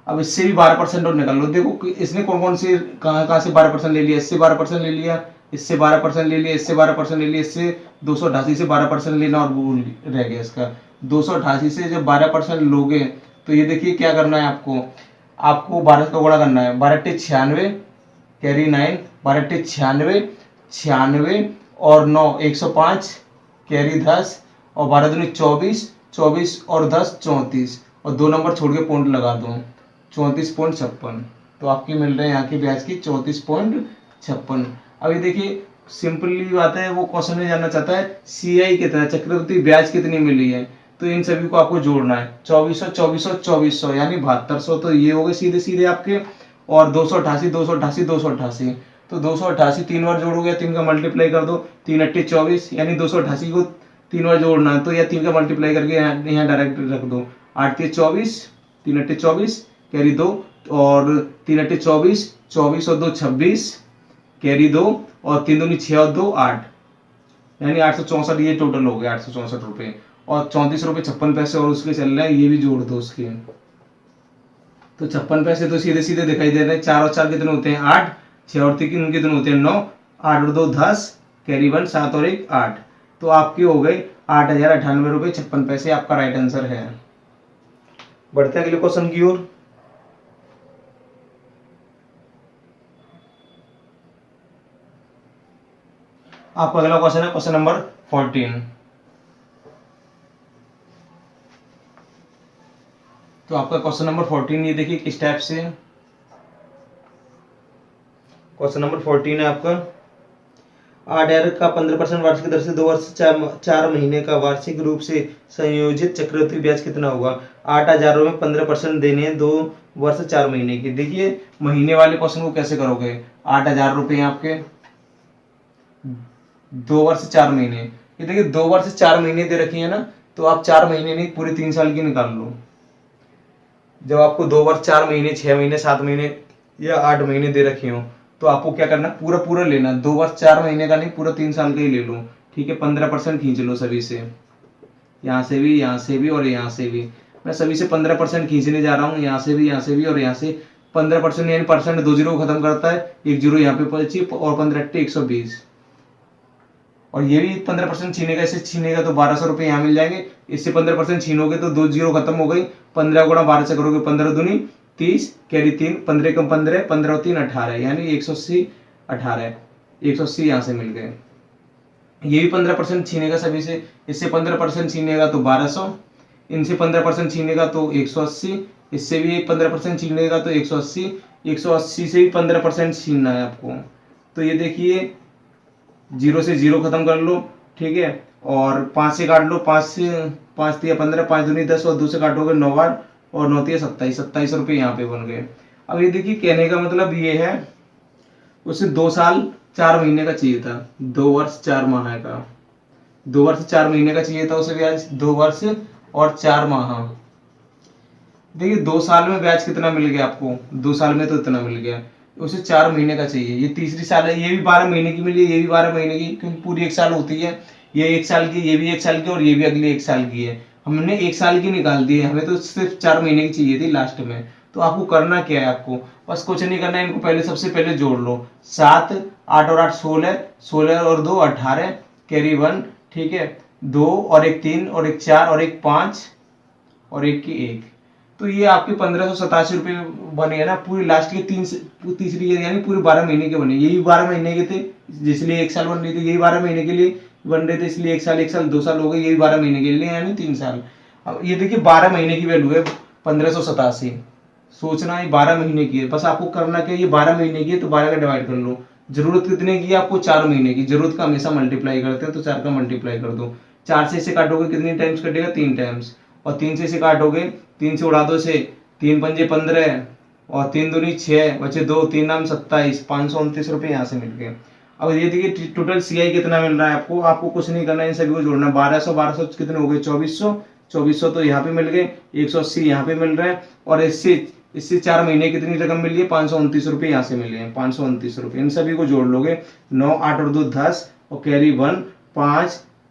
अब इससे भी 12% और निकाल लो। देखो कि इसने कौन कौन से कहां से 12% ले लिया, इससे 12% ले लिया, इससे 12% ले लिया, इससे 12% ले लिया, इससे 288 से 12% लेना और वो रह गया इसका। 288 से जब 12% लोगे तो ये देखिए क्या करना है आपको, आपको 12 का गुणा करना है, 12 × 96 कैरी 9, 12 × 96, 96 और 9 105 कैरी 10, और 12 दूनी 24, 24 और 10 34, और 2 नंबर छोड़ के पॉइंट लगा दो, 34.56। तो आपकी मिल रहे हैं यहाँ की ब्याज की 34.56। अभी देखिए सिंपली बात है, वो क्वेश्चन में जानना चाहता है CI कितना, चक्रवृद्धि ब्याज कितनी मिली है। तो इन सभी को आपको जोड़ना है, 2400 2400 2400 यानी 7200, तो ये हो गए सीधे सीधे आपके, और 288 288 288, तो 288 3 बार जोड़ोगे, 3 का मल्टीप्लाई कर दो, 3 8 24, यानी 288 को 3 बार जोड़ना है, तो या 3 का मल्टीप्लाई करके यहाँ डायरेक्ट रख दो, 8 × 24, 3 8 24 कैरी 2, और 3 8 24, 24 और 2 26 कैरी 2, और 3 दूनी 6 और 2 8, यानी 864, ये टोटल हो गया 864 रुपए, और 34 रुपए 56 पैसे और उसके चल रहे हैं, ये भी जोड़ दो उसके। तो 56 पैसे तो सीधे सीधे दिखाई दे रहे हैं, 4 और 4 कितने होते हैं 8, 6 और 3 कितने होते हैं 9, 8 और 2 10 कैरी 1 7 और 1 8, तो आपके हो गए 8,098 रुपए 56 पैसे, आपका राइट आंसर है। बढ़ते हैं अगले क्वेश्चन की ओर। आपका अगला क्वेश्चन है क्वेश्चन नंबर 14। तो आपका क्वेश्चन नंबर 14 ये देखिए किस टाइप से, क्वेश्चन नंबर 14 है आपका, 8,000 का 15% वार्षिक दर से 2 वर्ष 4 महीने का वार्षिक रूप से संयोजित चक्रवृद्धि ब्याज कितना होगा। 8,000 में 15% देने हैं 2 वर्ष 4 महीने की। देखिए महीने वाले क्वेश्चन को कैसे करोगे, 8,000 रुपए आपके 2 वर्ष 4 महीने, ये देखिए 2 वर्ष 4 महीने दे रखी है ना, तो आप 4 महीने नहीं पूरे 3 साल की निकाल लो। जब आपको 2 वर्ष 4 महीने 6 महीने 7 महीने या 8 महीने दे रखे हो, तो आपको क्या करना, पूरा पूरा लेना, 2 वर्ष 4 महीने का नहीं, पूरा 3 साल का ही ले लो। ठीक है, 15% खींच लो सभी से, यहाँ से भी, यहाँ से भी और यहाँ से भी। मैं सभी से 15% खींचने जा रहा हूँ, यहाँ से भी, यहाँ से भी और यहाँ से 15%, यानी परसेंट 2 जीरो खत्म करता है, 1 जीरो यहाँ पे बची, और 15 × 120, और ये भी 15% छीनेगा, इससे छीनेगा तो 1,200 रुपए यहाँ मिल जाएंगे, इससे 15% छीनोगे तो 2 जीरो खत्म हो गई, 15 गुणा 12 से करोगे, 15 दूनी 30 कैरी 3, 15 कम 15, 15 और 3 18, यानी 180 18, 180 यहाँ से मिल गए। ये भी 15% छीनेगा सभी से, इससे 15% छीनेगा तो 1,200, इनसे 15% छीनेगा तो 180, इससे भी 15% छीनेगा तो 180, 180 से भी 15% छीनना है आपको। तो ये देखिए 0 से 0 खत्म कर लो, ठीक है, और 5 से काट लो, 5 से 5 दिया 15, 5 दूनी 10 और 2 से काटोगे 9 बार, और 9 दिया 27, 27 रुपये यहाँ पे बन गए। अब ये देखिए कहने का मतलब ये है, उसे 2 साल 4 महीने का चाहिए था, 2 वर्ष 4 माह का, 2 वर्ष 4 महीने का चाहिए था उसे ब्याज, 2 वर्ष और 4 माह। देखिए 2 साल में ब्याज कितना मिल गया आपको, 2 साल में तो इतना मिल गया, उसे 4 महीने का चाहिए। ये तीसरी साल है, ये भी 12 महीने की मिली है, ये भी 12 महीने की, क्योंकि पूरी 1 साल होती है, ये 1 साल की, ये भी 1 साल की, और ये भी अगली 1 साल की है। हमने 1 साल की निकाल दी है, हमें तो सिर्फ 4 महीने की चाहिए थी लास्ट में। तो आपको करना क्या है, आपको बस कुछ नहीं करना है, इनको पहले सबसे पहले जोड़ लो, 7 8 और 8 16, 16 और 2 18 कैरी 1, ठीक है, 2 और एक 3 और एक 4 और एक 5 और एक की 1, तो ये आपके 1587 रुपये बने हैं ना, पूरी लास्ट के तीसरी ईयर यानी पूरे 12 महीने के बने। यही 12 महीने के थे, इसलिए एक साल बन रही थी, यही 12 महीने के लिए बन रहे थे, इसलिए एक साल 2 साल हो गए, यही 12 महीने के लिए यानी 3 साल। अब ये देखिए 12 महीने की वैल्यू है 1587, सोचना ये 12 महीने की है, बस आपको करना क्या, ये 12 महीने की है तो 12 का डिवाइड कर लो। जरूरत कितने की है आपको, 4 महीने की, जरूरत का हमेशा मल्टीप्लाई करते हैं तो 4 का मल्टीप्लाई कर दो। 4 से इसे काटोगे कितनी टाइम्स कटेगा, 3 टाइम्स, और 3 से इसे काटोगे, 3 से उड़ा दो इसे, 3 पंजे 15 और 3 दूनी 6 बचे 2, 3 नाम 27, 529 रुपये यहाँ से मिल गए। अब ये देखिए टोटल सीआई कितना मिल रहा है आपको, आपको कुछ नहीं करना है, इन सभी को जोड़ना। 1200 कितने हो गए, 2400 तो यहाँ पे मिल गए, 180 यहाँ पे मिल रहे हैं, और इससे इससे 4 महीने कितनी रकम मिली है, 529 रुपये यहाँ से मिले हैं, 529 रुपये। इन सभी को जोड़ लोगे, 9 8 और 2 10 और कैरी 1 5,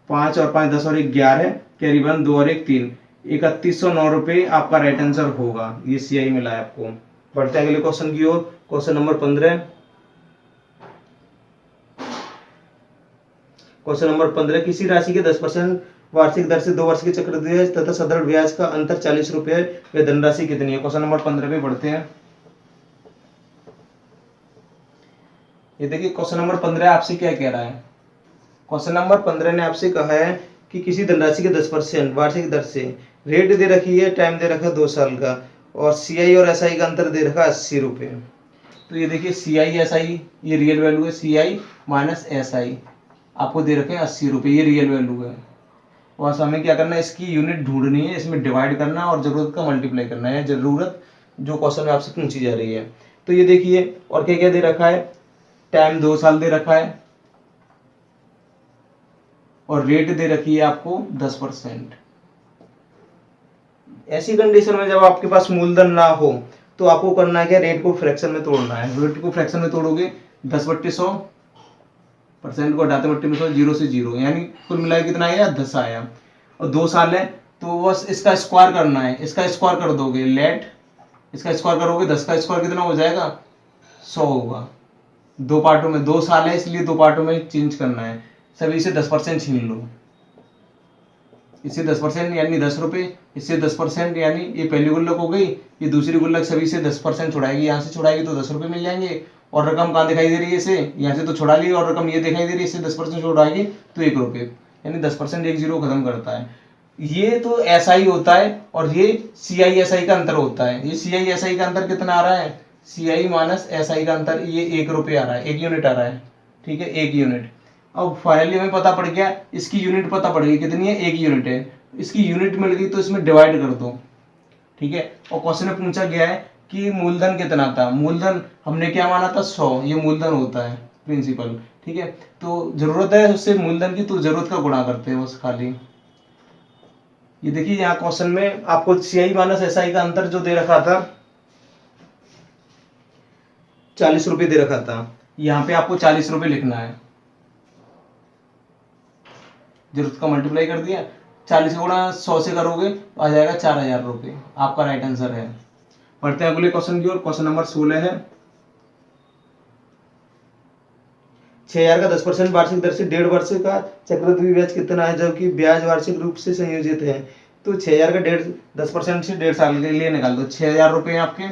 5 और 5 10 और 1 11, कैरी 1 2 और 1 3, 3109 रुपये आपका राइट आंसर होगा। ये सीआई मिला है आपको। बढ़ते हैं अगले क्वेश्चन की ओर। Question number 15। क्वेश्चन नंबर 15, किसी राशि के 10% वार्षिक दर से 2 वर्ष के चक्रवृद्धि ब्याज तथा सदृढ़ ब्याज का अंतर 40 रुपये है, वह धनराशि कितनी है। क्वेश्चन नंबर 15 पे बढ़ते हैं। ये देखिए क्वेश्चन नंबर 15 आपसे क्या कह रहा है। क्वेश्चन नंबर 15 ने आपसे कहा है कि किसी धनराशि के 10% वार्षिक दर से, रेट दे रखी है, टाइम दे रखा है 2 साल का, और सीआई और एसआई का अंतर दे रखा है 80 रुपये। तो ये देखिए सीआई एसआई, ये रियल वैल्यू है, सीआई माइनस एसआई आपको दे रखे हैं 80 रुपये, ये रियल वैल्यू है। और हमें क्या करना है, इसकी यूनिट ढूंढनी है, इसमें डिवाइड करना है और जरूरत का मल्टीप्लाई करना है, जरूरत जो क्वेश्चन में आपसे पूछी जा रही है। तो ये देखिए, और क्या क्या दे रखा है, टाइम 2 साल दे रखा है, और रेट दे रखी है आपको 10%। ऐसी कंडीशन में जब आपके पास मूलधन ना हो तो आपको करना है क्या, रेट को फ्रैक्शन में तोड़ना है। रेट को फ्रैक्शन में तोड़ोगे, 10/100% को हटाते 100, 0 से 0, यानी कुल मिला के कितना आया, 10 आया। और 2 साल है तो बस इसका स्क्वायर करना है, इसका स्क्वायर कर दोगे, लेट इसका स्क्वायर करोगे, 10 का स्क्वायर कितना हो जाएगा, 100 होगा। 2 पार्टों में, 2 साल है इसलिए 2 पार्टों में चेंज करना है। सभी से 10% छीन लो, इससे 10% यानी 10 रुपये, इससे 10% यानी ये पहली गुल्लक हो गई, ये दूसरी गुल्लक सभी से 10% छुड़ाएगी, यहाँ से छुड़ाएगी तो 10 रुपये मिल जाएंगे। और रकम कहाँ दिखाई दे रही है, इसे यहाँ से तो छुड़ा ली, और रकम ये दिखाई दे रही है, इससे 10% छुड़ाएगी तो 1 रुपये, यानी 10% 1 0 खत्म करता है। ये तो ऐसा ही होता है, और ये सी आई एस आई का अंतर होता है। ये सी आई एस आई का अंतर कितना आ रहा है, सी आई माइनस एस आई का अंतर, ये 1 रुपये आ रहा है, 1 यूनिट आ रहा है, ठीक है, 1 यूनिट। अब फाइनली हमें पता पड़ गया, इसकी यूनिट पता पड़ गई कितनी है, 1 यूनिट है। इसकी यूनिट मिल गई तो इसमें डिवाइड कर दो, ठीक है। और क्वेश्चन में पूछा गया है कि मूलधन कितना था, मूलधन हमने क्या माना था, 100, ये मूलधन होता है प्रिंसिपल, ठीक है। तो जरूरत है उससे मूलधन की, तो जरूरत का गुणा करते हैं बस खाली। ये देखिए यहाँ क्वेश्चन में आपको सीआई माइनस एसआई का अंतर जो दे रखा था 40 रुपये दे रखा था, यहाँ पे आपको 40 रुपये लिखना है, जरूरत का मल्टीप्लाई कर दिया, 40 गुणा 100 से करोगे तो आ जाएगा 4000 रुपये, आपका राइट आंसर है। पढ़ते हैं अगले क्वेश्चन की ओर। क्वेश्चन नंबर 16 है, 6000 का 10% वार्षिक दर से 1.5 वर्ष का चक्रवृद्धि ब्याज कितना है, जबकि ब्याज वार्षिक रूप से संयोजित है। तो 6000 का 10% से 1.5 साल के लिए निकाल दो, 6000 रुपये आपके,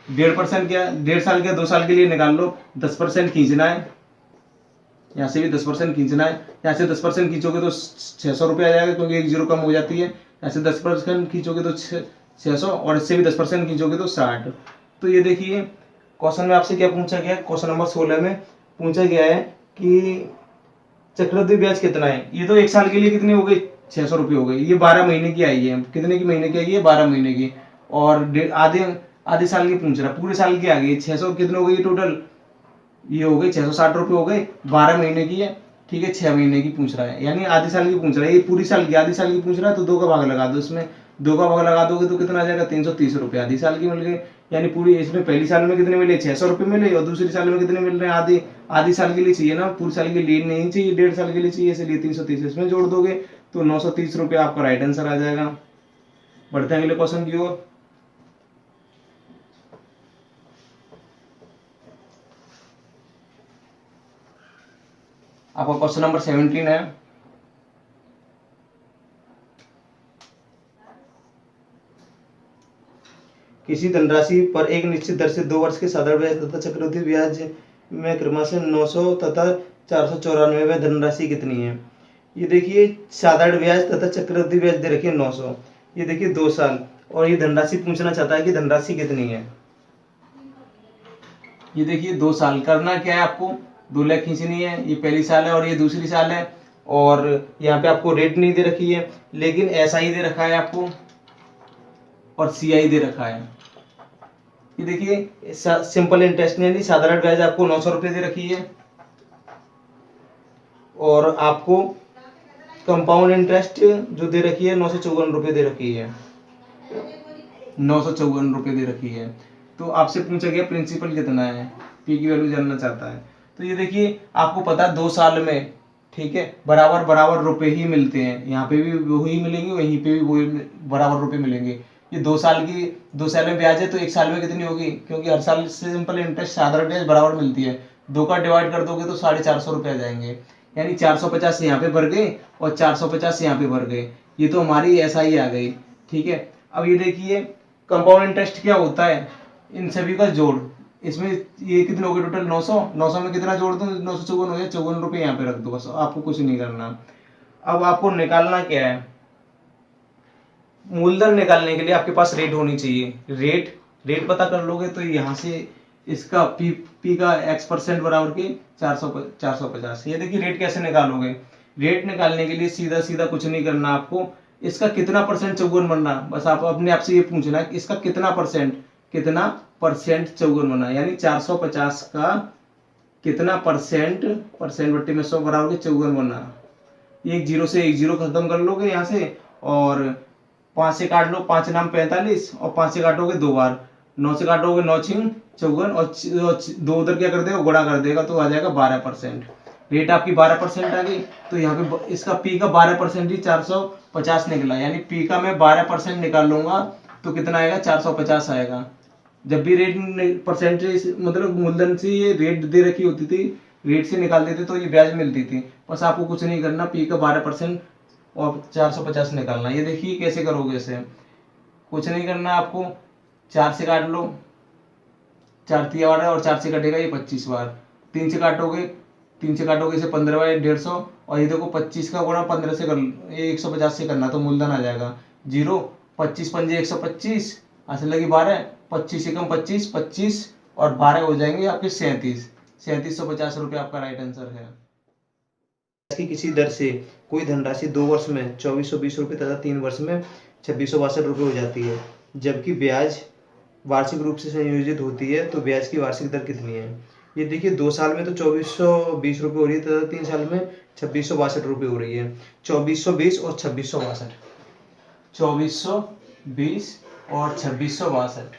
1.5% क्या, 1.5 साल के 2 साल के लिए निकाल लो, 10% खींचना है, यहाँ से भी 10% खींचना है, यहाँ से 10% खींचोगे तो 600 रुपये आ जाएगा, क्योंकि 1 0 कम हो जाती है। यहाँ से 10% खींचोगे तो 600, और इससे भी 10% खींचोगे तो 60। तो ये देखिए क्वेश्चन में आपसे क्या पूछा गया है, क्वेश्चन नंबर 16 में पूछा गया है कि चक्रवृद्धि ब्याज कितना है। ये तो 1 साल के लिए कितनी हो गई, 600 रुपये हो गई। ये 12 महीने की आई है, कितने की महीने की आई है, 12 महीने की, और आधे साल की पूछ रहा है, पूरे साल की आ गई 600, कितने हो गई टोटल, ये हो गई 660 रुपये हो गए, 12 महीने की है, ठीक है, 6 महीने की पूछ रहा है, यानी आधे साल की पूछ रहा है। ये पूरी साल की, आधी साल की पूछ रहा है तो 2 का भाग लगा दो, इसमें 2 का भाग लगा दोगे तो कितना आ जाएगा, 330 रुपये आधी साल की मिल गए। यानी पूरी इसमें पहली साल में कितने मिले, 600 रुपये मिले, और दूसरी साल में कितने मिल रहे हैं, आधी साल के लिए चाहिए ना, पूरी साल के लिए नहीं चाहिए, 1.5 साल के लिए चाहिए, इसलिए 330 इसमें जोड़ दोगे तो 930 रुपये आपका राइट आंसर आ जाएगा। बढ़ते हैं अगले क्वेश्चन की ओर। आपका क्वेश्चन नंबर 17 है, किसी धनराशि पर एक निश्चित दर से 2 वर्ष के साधारण ब्याज तथा चक्रवृद्धि ब्याज में क्रमशः 900 तथा 494 में धनराशि कितनी है। ये देखिए साधारण ब्याज तथा चक्रवृद्धि ब्याज दे रखी है 900, ये देखिए 2 साल, और ये धनराशि पूछना चाहता है कि धनराशि कितनी है। ये देखिए 2 साल करना क्या है आपको, 2 लाख खींचनी है, ये पहली साल है और ये दूसरी साल है, और यहाँ पे आपको रेट नहीं दे रखी है, लेकिन एसआई दे रखा है आपको और सीआई दे रखा है। ये देखिए सिंपल इंटरेस्ट यानी साधारण ब्याज आपको 900 रुपये दे रखी है, और आपको कंपाउंड इंटरेस्ट जो दे रखी है 954 रुपये दे रखी है, 954 रुपये दे रखी है। तो आपसे पूछा गया प्रिंसिपल कितना है, पी की वैल्यू जानना चाहता है। तो ये देखिए आपको पता है 2 साल में, ठीक है, बराबर बराबर रुपए ही मिलते हैं, यहाँ पे भी वही मिलेंगे, वहीं पे भी वही बराबर रुपए मिलेंगे। ये 2 साल में ब्याज है तो 1 साल में कितनी होगी, क्योंकि हर साल सिंपल इंटरेस्ट साधारण ब्याज बराबर मिलती है, 2 का डिवाइड कर दोगे तो 450 रुपये आ जाएंगे, यानी 450 यहाँ पे भर गए और 450 यहाँ पे भर गए। ये तो हमारी एसआई आ गई, ठीक है। अब ये देखिए कंपाउंड इंटरेस्ट क्या होता है, इन सभी का जोड़, इसमें ये कितने हो गए टोटल 900 में कितना जोड़ दूं, 954 हो गया, 54 रुपये यहाँ पे रख दो, बस आपको कुछ नहीं करना। अब आपको निकालना क्या है, मूलधन निकालने के लिए आपके पास रेट होनी चाहिए, रेट पता कर लोगे तो यहाँ से इसका पी का x% बराबर के 450। ये देखिए रेट कैसे निकालोगे, रेट निकालने के लिए सीधा सीधा कुछ नहीं करना आपको, इसका कितना परसेंट चौगुन बनना, बस आप अपने आप से ये पूछना है कि इसका कितना परसेंट चौगुन बनना, यानी 450 का कितना परसेंट बट्टे में 100 बराबर के चौगुन बनना। एक जीरो से एक जीरो खत्म कर लोगे यहाँ से, और 5 से काट लो, 5 नाम 45, और 5 से काटोगे 2 बार, 9 से काटोगे 9 छिंग 54, और 2 उधर क्या कर देगा, गुणा कर देगा, तो आ जाएगा 12%। रेट आपकी 12% आ गई, तो यहाँ पे इसका पी का 12% ही 450 निकला, यानी पी का मैं 12% निकाल लूंगा तो कितना आएगा, 450 आएगा। जब भी रेट परसेंटेज मतलब मूलधन से ये रेट दे रखी होती थी, रेट से निकाल देते तो ये ब्याज मिलती थी, बस आपको कुछ नहीं करना, पी का 12% और 450 निकालना। ये देखिए कैसे करोगे इसे, कुछ नहीं करना आपको, 4 से काट लो, 4 तिया बार और 4 से कटेगा ये 25 बार, 3 से काटोगे इसे 15 बाई 150, और ये देखो 25 का गुणा 15 से कर, ये 150 से करना तो मूलधन आ जाएगा 0, 25 पंजे 125, असल लगी 12, 25 एकम 25 और 12 हो जाएंगे आपके 3750 रुपये आपका राइट आंसर है। की किसी दर से कोई धनराशि 2 वर्ष में 2420 रुपये तथा 3 वर्ष में 2662 रुपये हो जाती है, जबकि ब्याज वार्षिक रूप से संयोजित होती है, तो ब्याज की वार्षिक दर कितनी है। ये देखिए 2 साल में तो 2420 रुपये हो रही है तथा 3 साल में 2662 रुपये हो रही है, 2420 और 2662, 2420 और 2662।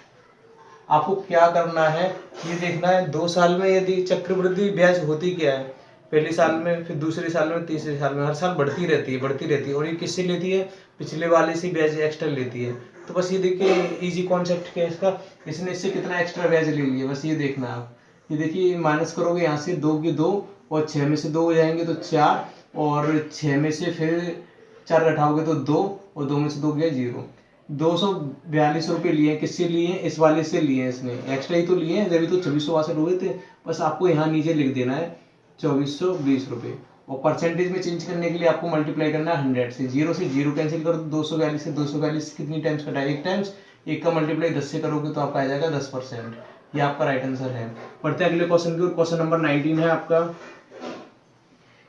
आपको क्या करना है, ये देखना है 2 साल में यदि चक्रवृद्धि ब्याज होती क्या है, पहले साल में, फिर दूसरे साल में, तीसरे साल में, हर साल बढ़ती रहती है, और ये किससे लेती है, पिछले वाले से ब्याज एक्स्ट्रा लेती है। तो बस ये देखिए इजी कॉन्सेप्ट क्या है इसका, इसने इससे कितना एक्स्ट्रा ब्याज ले लिया, बस ये देखना आप। ये देखिए माइनस करोगे यहाँ से 2 के 2 और 6 में से 2 हो जाएंगे तो 4, और 6 में से फिर 4 घटाओगे तो 2, और 2 में से 2 गया 0। 242 रुपये लिए, किससे लिए, इस वाले से लिए, इसने एक्स्ट्रा ही तो लिए हैं, जब तो 2662 हुए थे। बस आपको यहाँ नीचे लिख देना है 2420 रुपये, और परसेंटेज में चेंज करने के लिए आपको मल्टीप्लाई करना है 100 से, 0 से 0 कैंसिल कर दो, 242 से 242 कितनी टाइम्स कटा है, 1 टाइम्स, 1 का मल्टीप्लाई 10 से करोगे तो आपका आ जाएगा 10%। ये आपका राइट आंसर है। पढ़ते हैं अगले क्वेश्चन की ओर। क्वेश्चन नंबर 19 है आपका।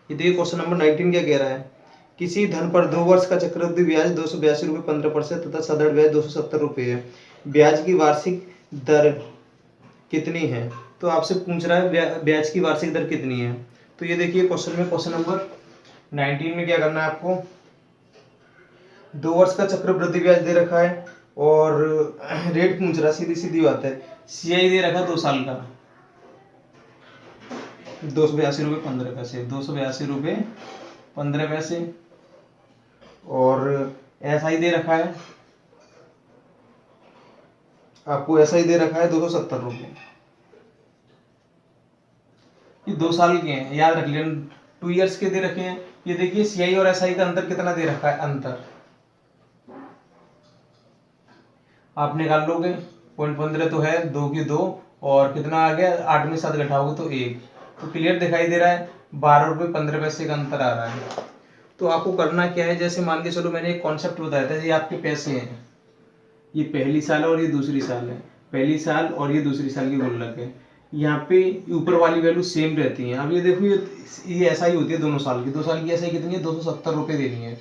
ये देखिए क्वेश्चन नंबर 19 क्या कह रहा है, किसी धन पर 2 वर्ष का चक्रवृद्धि ब्याज 282 रुपये 15% तथा साधारण ब्याज 270 रुपये है, ब्याज की वार्षिक दर कितनी है। तो आपसे पूछ रहा है ब्याज की वार्षिक दर कितनी है। तो ये देखिए क्वेश्चन नंबर 19 में क्या करना है आपको, 2 वर्ष का चक्रवृद्धि ब्याज दे रखा है और रेट पूछ रहा है, सीधी सीधी बात है, सीआई दे रखा 2 साल का 282 रुपये 15 पैसे, 282 रुपये 15 पैसे, और एसआई दे रखा है आपको, एसआई दे रखा है 270 रुपये। ये 2 साल के हैं, याद रख लेना, 2 इयर्स के दे रखे हैं। ये देखिए सीआई और एसआई का अंतर कितना दे रखा है, अंतर आप निकाल लोगे 0.15 तो है, 2 की 2, और कितना आ गया, 8 में 7 घटाओगे तो 1। तो क्लियर दिखाई दे रहा है, 12 रुपये 15 पैसे का अंतर आ रहा है। तो आपको करना क्या है, जैसे मान के चलो मैंने एक कॉन्सेप्ट बताया था, ये आपके पैसे हैं, ये पहली साल और ये दूसरी साल है, पहली साल और ये दूसरी साल की गुल्लक है। यहाँ पे ऊपर वाली वैल्यू सेम रहती है। अब ये देखो, ये ऐसा ही होती है दोनों साल की। 2 साल की ऐसे कितनी है, 270 रुपये देनी है।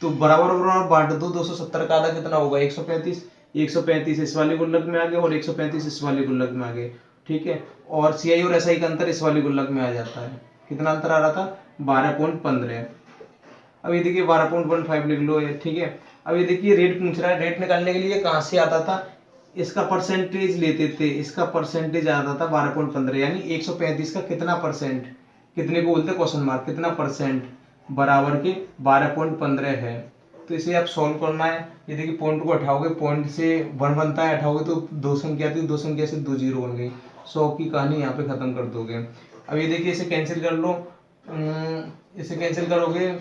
तो बराबर बराबर बांट दो, 270 का आधा कितना होगा, 135। 135 इस वाली गुल्लक में आ गया और 135 इस वाली गुल्लक में आ गए, ठीक है। और सीआई और एसआई का अंतर इस वाली गुल्लक में आ जाता है। कितना अंतर आ रहा था, 12.15। अब ये देखिए 12.15 लिख लो ये, ठीक है। अब ये देखिए रेट पूछ रहा है, रेट निकालने के लिए कहाँ से आता था, इसका परसेंटेज लेते थे, इसका परसेंटेज आता था 12.15, यानी 135 का कितना परसेंट, कितने को बोलते क्वेश्चन मार्क, कितना परसेंट, बराबर के 12.15 है। तो इसे आप सॉल्व करना है। ये देखिए पॉइंट को हटाओगे, पॉइंट से 1 बनता है, हटाओगे तो 2 संख्या आती है, 2 संख्या से 2 जीरो बन गई। 100 की कहानी यहाँ पे खत्म कर दोगे। अब ये देखिए इसे कैंसिल कर लो, इसे कैंसिल करोगे,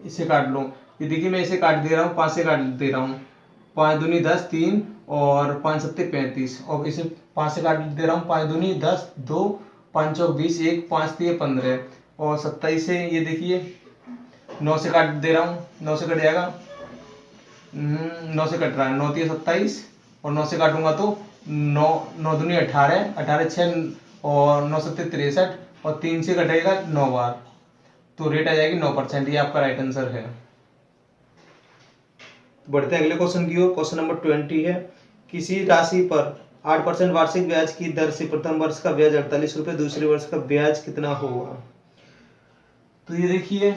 इसे काट लो। ये देखिए मैं इसे काट दे रहा हूँ, 5 से काट दे रहा हूँ, 5 दूनी 10, 3 और 5 सत्ते 35, और इसे 5 से काट दे रहा हूँ, 5 दूनी 10, 2 5 चौक 20, 1 5 दिए 15, और 27 से ये देखिए 9 से काट दे रहा हूँ, 9 से कट जाएगा, 9 से कट रहा है, 9 दिए 27, और 9 से काटूंगा तो 9 दूनी 18, 18 6 और 9 सत्ते 63, और 3 से कटेगा 9 बार, तो रेट आ जाएगी 9%। ये आपका राइट आंसर है। बढ़ते हैं अगले क्वेश्चन की ओर। क्वेश्चन नंबर 20 है, किसी राशि पर 8% वार्षिक ब्याज की दर से प्रथम वर्ष का ब्याज 48 रुपये, दूसरे वर्ष का ब्याज कितना होगा। तो ये देखिए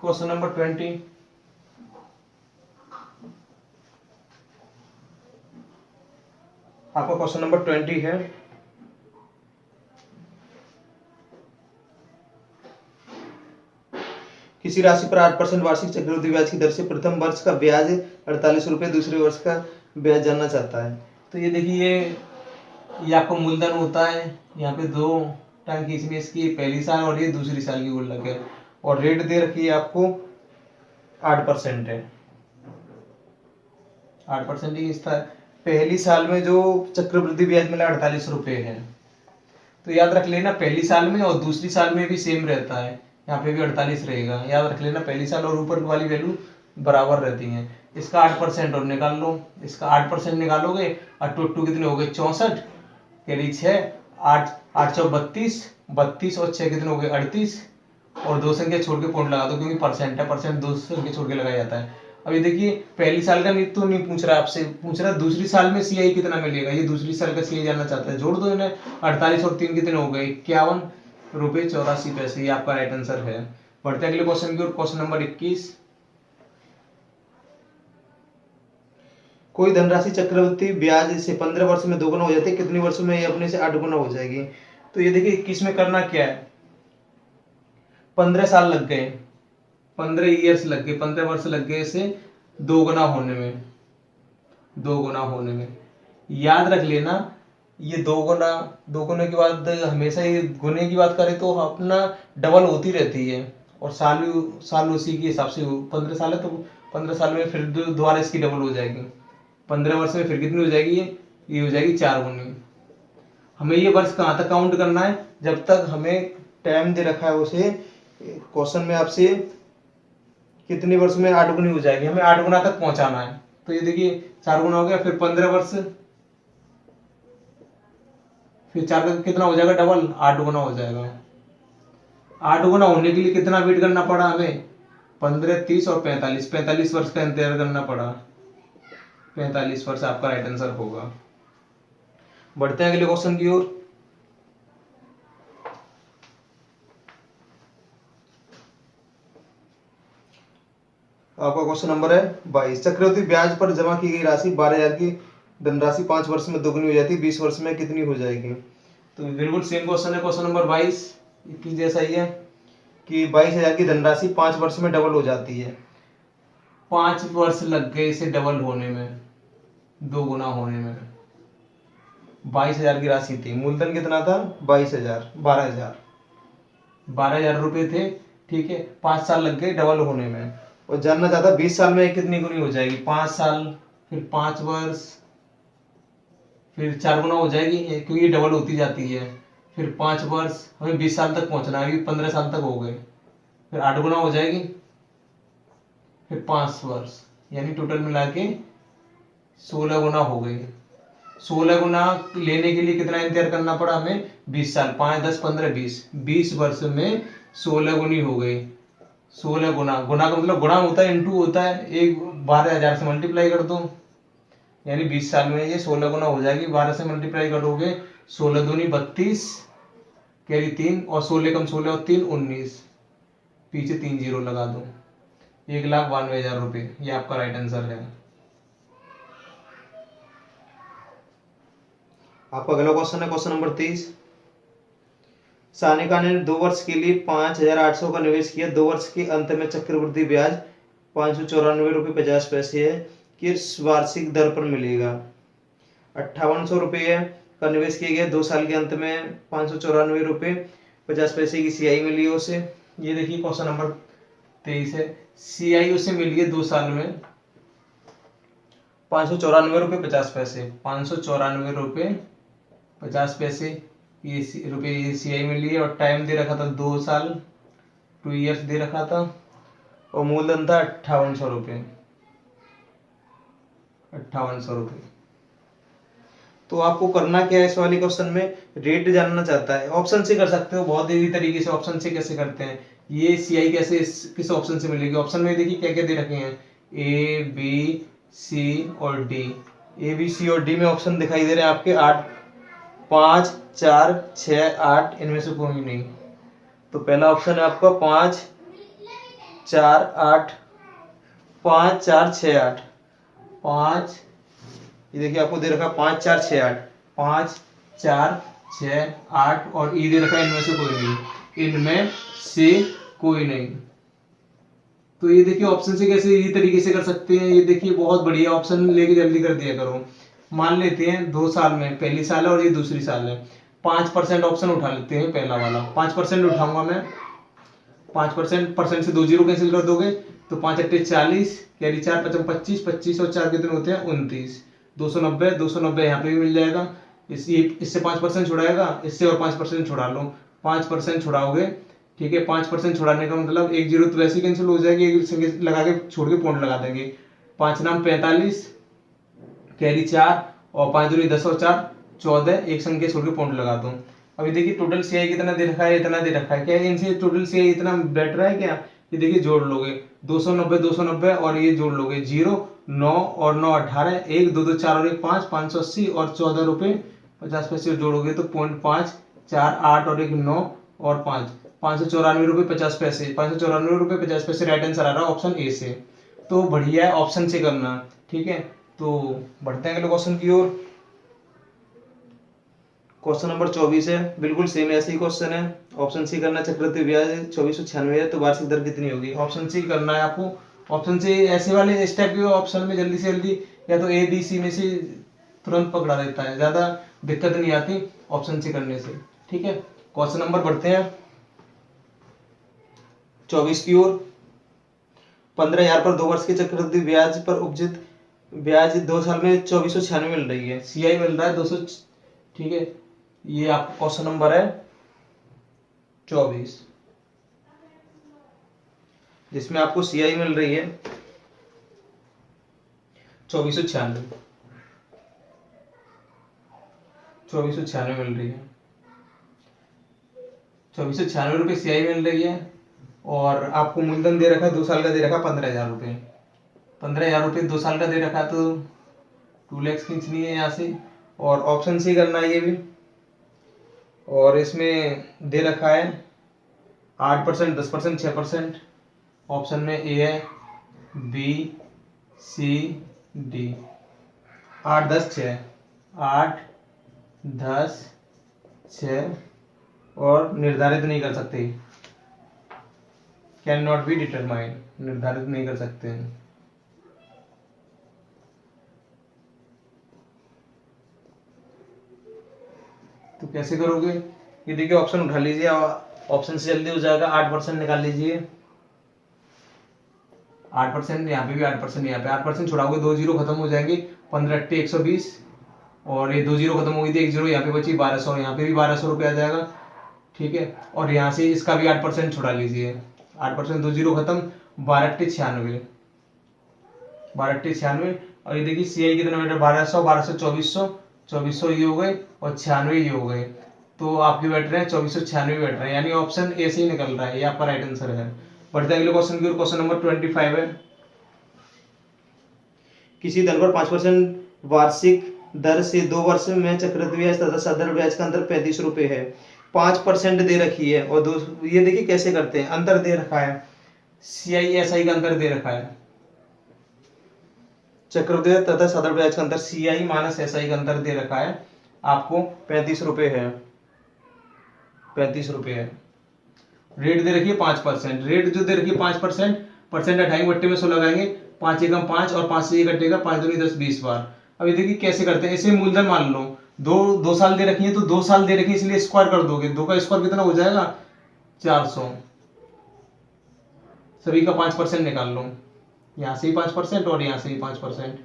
क्वेश्चन नंबर 20, आपका क्वेश्चन नंबर 20 है, किसी राशि पर 8% वार्षिक चक्रवृद्धि ब्याज की दर से प्रथम वर्ष का ब्याज 48 रुपये, दूसरे वर्ष का ब्याज जानना चाहता है। तो ये देखिए ये आपका मूलधन होता है, यहाँ पे 2 टाइम खींचनी इसकी, पहली साल और ये दूसरी साल की गुल्लक है, और रेट दे रखी है आपको 8% है, 8% ही इसका पहली साल में जो चक्रवृद्धि ब्याज मिला 48 रुपये है। तो याद रख लेना पहली साल में और दूसरी साल में भी सेम रहता है, यहाँ पे भी 48 रहेगा, याद रख लेना पहली साल और ऊपर वाली वैल्यू बराबर रहती हैं। इसका 8% और निकाल लो, इसका 8% निकालोगे और टू कितने हो गए 64, यानी 6 8 8 चौ 32, 32 और 6 कितने हो गए 38, और 2 संख्या छोड़ के पॉइंट लगा दो क्योंकि परसेंट है, परसेंट 2 संख्या छोड़ के लगाया जाता है। अब ये देखिए पहली साल का नहीं तो नहीं पूछ रहा आपसे, पूछ रहा दूसरी साल में सीआई कितना मिलेगा, ये दूसरी साल का सीआई जानना चाहता है। जोड़ दो इन्हें, 48 और 3 कितने हो गए 51 रुपये 84 पैसे, ये आपका राइट आंसर है। बढ़ते अगले क्वेश्चन की ओर। क्वेश्चन नंबर 21, कोई धनराशि चक्रवृद्धि ब्याज से 15 वर्ष में 2 गुना हो जाती है, कितने वर्षों में ये अपने से 8 गुना हो जाएगी। तो ये देखिए 21 में करना क्या है, 15 साल लग गए, 15 ईयर्स लग गए, 15 वर्ष लग गए इसे 2 गुना होने में, 2 गुना होने में। याद रख लेना ये 2 गुना के बाद हमेशा ये गुने की बात करें तो अपना डबल होती रहती है, और साल उसी के हिसाब से 15 साल है तो 15 साल में फिर दोबारा इसकी डबल हो जाएगी, 15 वर्ष में फिर कितनी हो जाएगी, ये हो जाएगी 4 गुनी। हमें ये वर्ष कहाँ तक काउंट करना है, जब तक हमें टाइम दे रखा है उसे क्वेश्चन में आपसे कितने वर्ष में 8 गुनी हो जाएगी, हमें 8 गुना तक पहुंचाना है। तो ये देखिए 4 गुना हो गया, फिर 15 वर्ष, फिर 4 का कितना हो जाएगा डबल, 8 गुना हो जाएगा। 8 गुना होने के लिए कितना वेट करना पड़ा हमें, 15 30 और 45, 45 वर्ष का इंतजार करना पड़ा, 45 वर्ष आपका राइट आंसर होगा। बढ़ते हैं अगले क्वेश्चन की ओर। आपका क्वेश्चन नंबर है 22, चक्रवृद्धि ब्याज पर जमा की गई राशि 12,000 की धनराशि 5 वर्ष में दोगुनी हो जाती है, 20 वर्ष में कितनी हो जाएगी। तो बिल्कुल सेम क्वेश्चन है, क्वेश्चन नंबर 22 की जैसा ही है कि 22,000 की धनराशि 5 वर्ष में डबल हो जाती है, 5 वर्ष लग गए इसे डबल होने में, 2 गुना होने में। 22,000 की राशि थी, मूलधन कितना था 22,000, 12,000 रुपए थे, ठीक है। 5 साल लग गए डबल होने में, और जानना चाहता 20 साल में कितनी गुनी हो जाएगी, 5 साल, फिर 5 वर्ष, फिर 4 गुना हो जाएगी क्योंकि ये डबल होती जाती है। फिर 5 वर्ष, हमें 20 साल तक पहुंचना है, अभी 15 साल तक हो गए। फिर 8 गुना हो जाएगी, फिर 5 वर्ष, यानी टोटल मिला के 16 गुना हो गई। 16 गुना लेने के लिए कितना इंतजार करना पड़ा हमें? 20 साल, 5 10 15 20, 20 वर्ष में 16 गुनी हो गई। 16 गुना, गुना का मतलब गुणा होता है, इंटू होता है, एक 12,000 से मल्टीप्लाई कर दो, यानी 20 साल में ये 16 गुना हो जाएगी। 12 से मल्टीप्लाई करोगे, 16 दूनी 32, कैरी 3, और 16 कम 16 और 3 19, पीछे 3 जीरो लगा दो, 1,92,000 रुपये। ये आपका राइट आंसर है। आपका अगला क्वेश्चन है क्वेश्चन नंबर 30। सानिका ने 2 वर्ष के लिए 5,800 का निवेश किया। 2 वर्ष के अंत में चक्रवृद्धि ब्याज 594 रुपये 50 पैसे है, किस वार्षिक दर पर मिलेगा? 5800 रुपये का निवेश किया गया, 2 साल के अंत में 594 रुपये 50 पैसे की सीआई मिली उसे। ये देखिए क्वेश्चन नंबर 23 है। सीआई उसे मिल गई 2 साल में 594 रुपये 50 पैसे, 594 रुपये 50 पैसे ये रुपये ये सीआई मिली है, और टाइम दे रखा था 2 साल, 2 ईयर्स दे रखा था, और मूलधन था 5800 रुपये, 5800 रुपये। तो आपको करना क्या है इस वाले क्वेश्चन में? रेट जानना चाहता है। ऑप्शन से कर सकते हो, बहुत इजी तरीके से। ऑप्शन से कैसे करते हैं? ये सीआई कैसे किस ऑप्शन से मिलेगी? ऑप्शन में देखिए क्या क्या दे रखे हैं, ए बी सी और डी। ए बी सी और डी में ऑप्शन दिखाई दे रहे हैं आपके 8 5 4 6 8, इनमें से कोई नहीं। तो पहला ऑप्शन है आपका 5 4 8, 5 4 6 8, 5, ये देखिए आपको दे रखा 5 4 6 8, 5 4 6 8, और ई दे रखा है इनमें से कोई नहीं, इनमें से कोई नहीं। तो ये देखिए ऑप्शन से कैसे ये तरीके से कर सकते हैं। ये देखिए बहुत बढ़िया, ऑप्शन लेके जल्दी कर दिया करो। मान लेते हैं 2 साल में, पहली साल है और ये दूसरी साल है, 5% ऑप्शन उठा लेते हैं, पहला वाला 5% उठाऊंगा मैं। 5% परसेंट से 2 जीरो कैंसिल कर दोगे तो 5 अट्टे 40, कैरी 4 5 25, 25 और 4 कितने होते हैं 29, 290, 290 यहाँ पे भी मिल जाएगा। इससे 5% छुड़ाएगा, इससे और 5% छुड़ा लो, 5% छुड़ाओगे, ठीक है। 5% छुड़ाने का मतलब एक जीरो तो वैसे ही कैंसिल हो जाएगी, एक संख्या लगा के छोड़ के पॉइंट लगा देंगे। 5 नाम 45, कैरी 4, और 5 दूनी 10 और 4 14, एक संख्या छोड़ के पॉइंट लगा दो। अभी देखिए टोटल सीआई कितना दे रखा है, इतना दे रखा है। क्या इनसे टोटल सीआई इतना बैठ रहा है क्या? ये देखिए जोड़ लोगे 290 290 और ये जोड़ लोगे 0 9 और 9 18, 1 2 2 4 और 1 5, 580 और 14 रुपये 50 पैसे जोड़ोगे तो 0.5 4 8 और 1 9 और 5, 594 रुपये 50 पैसे, 594 रुपये 50 पैसे राइट आंसर आ रहा है ऑप्शन ए से। तो बढ़िया है ऑप्शन से करना, ठीक है। तो बढ़ते हैं अगले क्वेश्चन की ओर। क्वेश्चन नंबर 24 है, बिल्कुल सेम ऐसे ही क्वेश्चन है। ऑप्शन सी करना, चक्रवृद्धि ब्याज 2496 है, तो वार्षिक दर कितनी होगी? ऑप्शन सी करना है आपको। ऑप्शन से ऐसे वाले स्टेप के ऑप्शन में जल्दी से जल्दी या तो ए बी सी में से तुरंत पकड़ा देता है, ज्यादा दिक्कत नहीं आती ऑप्शन से करने से, ठीक है। क्वेश्चन नंबर बढ़ते हैं 24 की ओर। 15,000 पर 2 वर्ष के चक्रवृद्धि ब्याज पर उपजित ब्याज 2 साल में 2496 मिल रही है, सीआई मिल रहा है 200, ठीक है। ये आपका क्वेश्चन नंबर है 24, जिसमें आपको सीआई मिल रही है 2496, 2496 मिल रही है, 2496 रुपये सीआई मिल रही है। और आपको मूलधन दे रखा है 2 साल का, दे रखा 15,000 रुपये, 15,000 रुपये 2 साल का दे रखा है, तो 2 लाख खींचनी है यहाँ से, और ऑप्शन सी करना है ये भी। और इसमें दे रखा है 8%, 10%, 6%। ऑप्शन में ए है, बी सी डी, 8 10 6, 8 10 6, और निर्धारित नहीं कर सकते, कैन नॉट बी डिटरमाइंड, निर्धारित नहीं कर सकते हैं। तो कैसे करोगे? ये देखिए ऑप्शन उठा लीजिए, ऑप्शन से जल्दी हो जाएगा। 8% निकाल लीजिए, 8%, यहाँ पे भी 8%, यहाँ पे 8% छुड़ाओगे 2 जीरो खत्म हो जाएंगे, 15 अट्टे 120, और ये 2 जीरो खत्म हो गई थी, 1 जीरो यहाँ पे बची 1200, और यहाँ पे भी 1200 रुपये आ जाएगा, ठीक है। और यहाँ से इसका भी 8% छुड़ा लीजिए, 8%, 2 जीरो खत्म, 12×8 = 96, 12×8 = 96। और ये देखिए CI कितना बैठ रहा है, 1200, 1200, 2400, 2400 ये हो गए, और 96 ये हो गए, तो आपके बैठ रहे हैं 2496 बैठ रहे हैं, यानी ऑप्शन ए से ही निकल रहा है, ये आपका राइट आंसर है। बढ़ते हैं अगले क्वेश्चन की ओर। क्वेश्चन नंबर 25 है, किसी धन पर 5% वार्षिक दर से 2 वर्ष में चक्रवृद्धि ब्याज तथा सदर ब्याज का अंतर 35 रुपए है। 5% दे रखी है और ये देखिए कैसे करते हैं, अंतर दे रखा है, CI/SI का अंतर दे रखा है, चक्रवृद्धि ब्याज तथा सदर ब्याज का अंतर CI-SI का अंतर दे रखा है, आपको 35 रुपए है, 35 रुपए है। रेट दे रखी है 5%, रेट जो दे रखी है 5%, परसेंट हटाएंगे, बट्टे में 100 लगाएंगे, 5 एकम 5 और 5 से ये कटेगा, 5 दूनी 10, 20 बार। अब ये देखिए कैसे करते हैं, ऐसे मूलधन मान लो, 2 साल दे रखी है, तो 2 साल दे रखी है, इसलिए स्क्वायर कर दोगे, 2 का स्क्वायर कितना हो जाएगा, 400, सभी का 5% निकाल लो, यहाँ से ही 5% और यहाँ से ही 5%,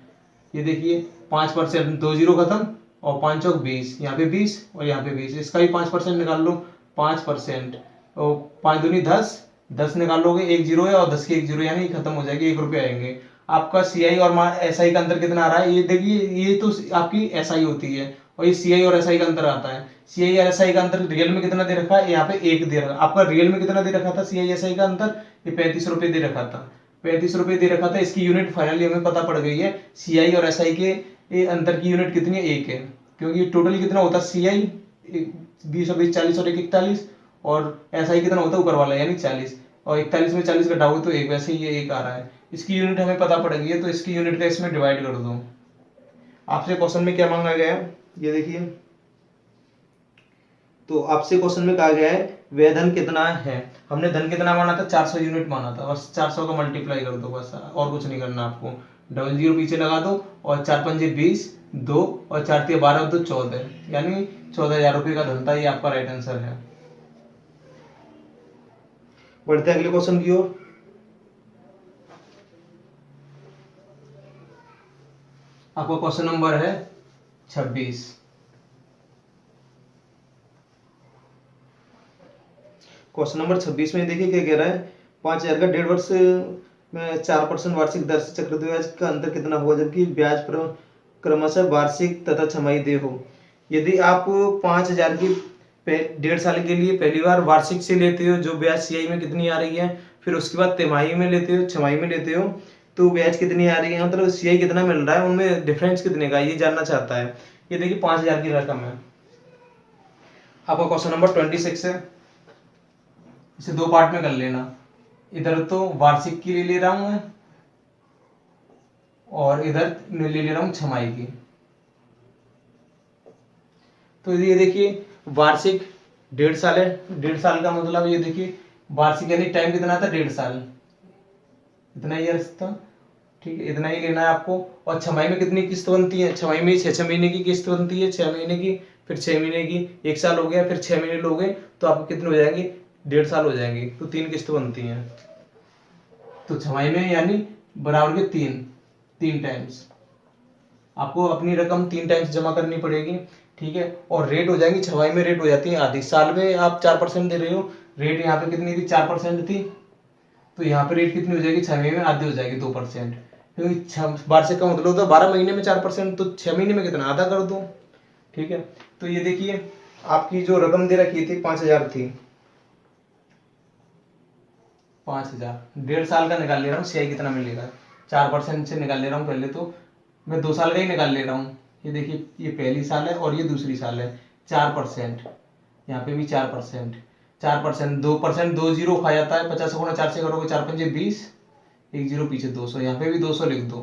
ये देखिए 5%, 2 जीरो खत्म, और 5 चौक 20, यहाँ पे 20 और यहाँ पे 20, इसका भी 5% निकाल लो, 5%, और 5 दूनी 10, 10 निकाल लोगे, 1 जीरो है और 10 की 1 जीरो, यानी खत्म हो जाएगी, 1 रुपये आएंगे। आपका CI और SI का अंतर कितना आ रहा है, ये देखिए, ये तो आपकी SI होती है, और ये CI और SI का अंतर आता है। CI और SI का अंतर रियल में कितना दे रखा है, यहाँ पे 1 दे रखा है, आपका रियल में कितना दे रखा था CI/SI का अंतर, ये 35 रुपये दे रखा था, 35 रुपये दे रखा था। इसकी यूनिट फाइनली हमें पता पड़ गई है, CI और SI के ये अंतर की यूनिट कितनी है, 1 है, क्योंकि टोटल कितना होता है, CI 20 और 20 40 और 1 41, और SI कितना होता है ऊपर वाला, यानी 40, और 41 में 40 घटाओगे तो 1, वैसे ये 1 आ रहा है। इसकी यूनिट हमें पता पड़ गई है, तो इसकी यूनिट का इसमें डिवाइड कर दो। आपसे क्वेश्चन में क्या मांगा गया है, ये देखिए, तो आपसे क्वेश्चन में कहा गया है व्यय धन कितना है, हमने धन कितना माना था, 400 यूनिट माना था, बस 400 का मल्टीप्लाई कर दो, बस और कुछ नहीं करना आपको, डबल जीरो पीछे लगा दो, और 4 पंजे 20, 2 और 4 तिया 12, 2 14, यानी 14,000 रुपये का धन था, ये आपका राइट आंसर है। बढ़ते हैं अगले क्वेश्चन की ओर। आपका क्वेश्चन नंबर है 26। क्वेश्चन नंबर 26 में देखिए क्या कह रहा है, 5,000 का 1.5 वर्ष में 4% वार्षिक दर से चक्रवृद्धि ब्याज का अंतर कितना होगा, जबकि ब्याज पर क्रमशः वार्षिक तथा छमाही देय हो। यदि आप 5,000 की 1.5 साल के लिए पहली बार वार्षिक से लेते हो, जो ब्याज CI में कितनी आ रही है, फिर उसके बाद तिमाही में लेते हो, छमाही में लेते हो, तो ब्याज कितनी आ रही है, मतलब CI कितना मिल रहा है, उनमें डिफरेंस कितने का, ये जानना चाहता है। ये देखिए 5,000 की रकम है। आपका क्वेश्चन नंबर 26 है, इसे 2 पार्ट में कर लेना, इधर तो वार्षिक की ले रहा हूं मैं, और इधर ले रहा हूं छमाही की। तो ये देखिए वार्षिक 1.5 साल है, 1.5 साल का मतलब ये देखिए वार्षिक यानी टाइम कितना था, 1.5 साल, इतना ही रास्ता, ठीक है, इतना ही लेना है आपको। और छमाही में कितनी किस्त बनती है, छमाही में 6 महीने की किस्त बनती है, 6 महीने की, फिर 6 महीने की, 1 साल हो गया, फिर 6 महीने लोगे तो आपको कितने हो जाएंगे, 1.5 साल हो जाएंगे, तो 3 किस्त बनती हैं। तो छमाही में यानी बराबर के 3 टाइम्स आपको अपनी रकम 3 टाइम्स जमा करनी पड़ेगी, ठीक है। और रेट हो जाएंगी, छमाही में रेट हो जाती है आधी, साल में आप 4% दे रहे हो, रेट यहाँ पे कितनी थी, 4% थी, तो यहाँ पे रेट कितनी हो जाएगी, छमाही में आधी हो जाएगी, 2%, क्योंकि वार्षिक का मतलब होता है 12 महीने में 4%, तो 6 महीने में कितना, आधा कर दो, ठीक है। तो ये देखिए आपकी जो रकम दे रखी थी 5,000 थी, 5,000, 1.5 साल का निकाल ले रहा हूँ, CI कितना मिलेगा, 4% से निकाल ले रहा हूँ, पहले तो मैं 2 साल का ही निकाल ले रहा हूँ। ये देखिए ये पहली साल है और ये दूसरी साल है, 4%, यहाँ पे भी 4%, 4%, 2%, 2 जीरो खा जाता है, 50 गुणा 4 से करोगे, 4 पंजे 20, 1 जीरो पीछे 200, यहाँ पे भी 200 लिख दो,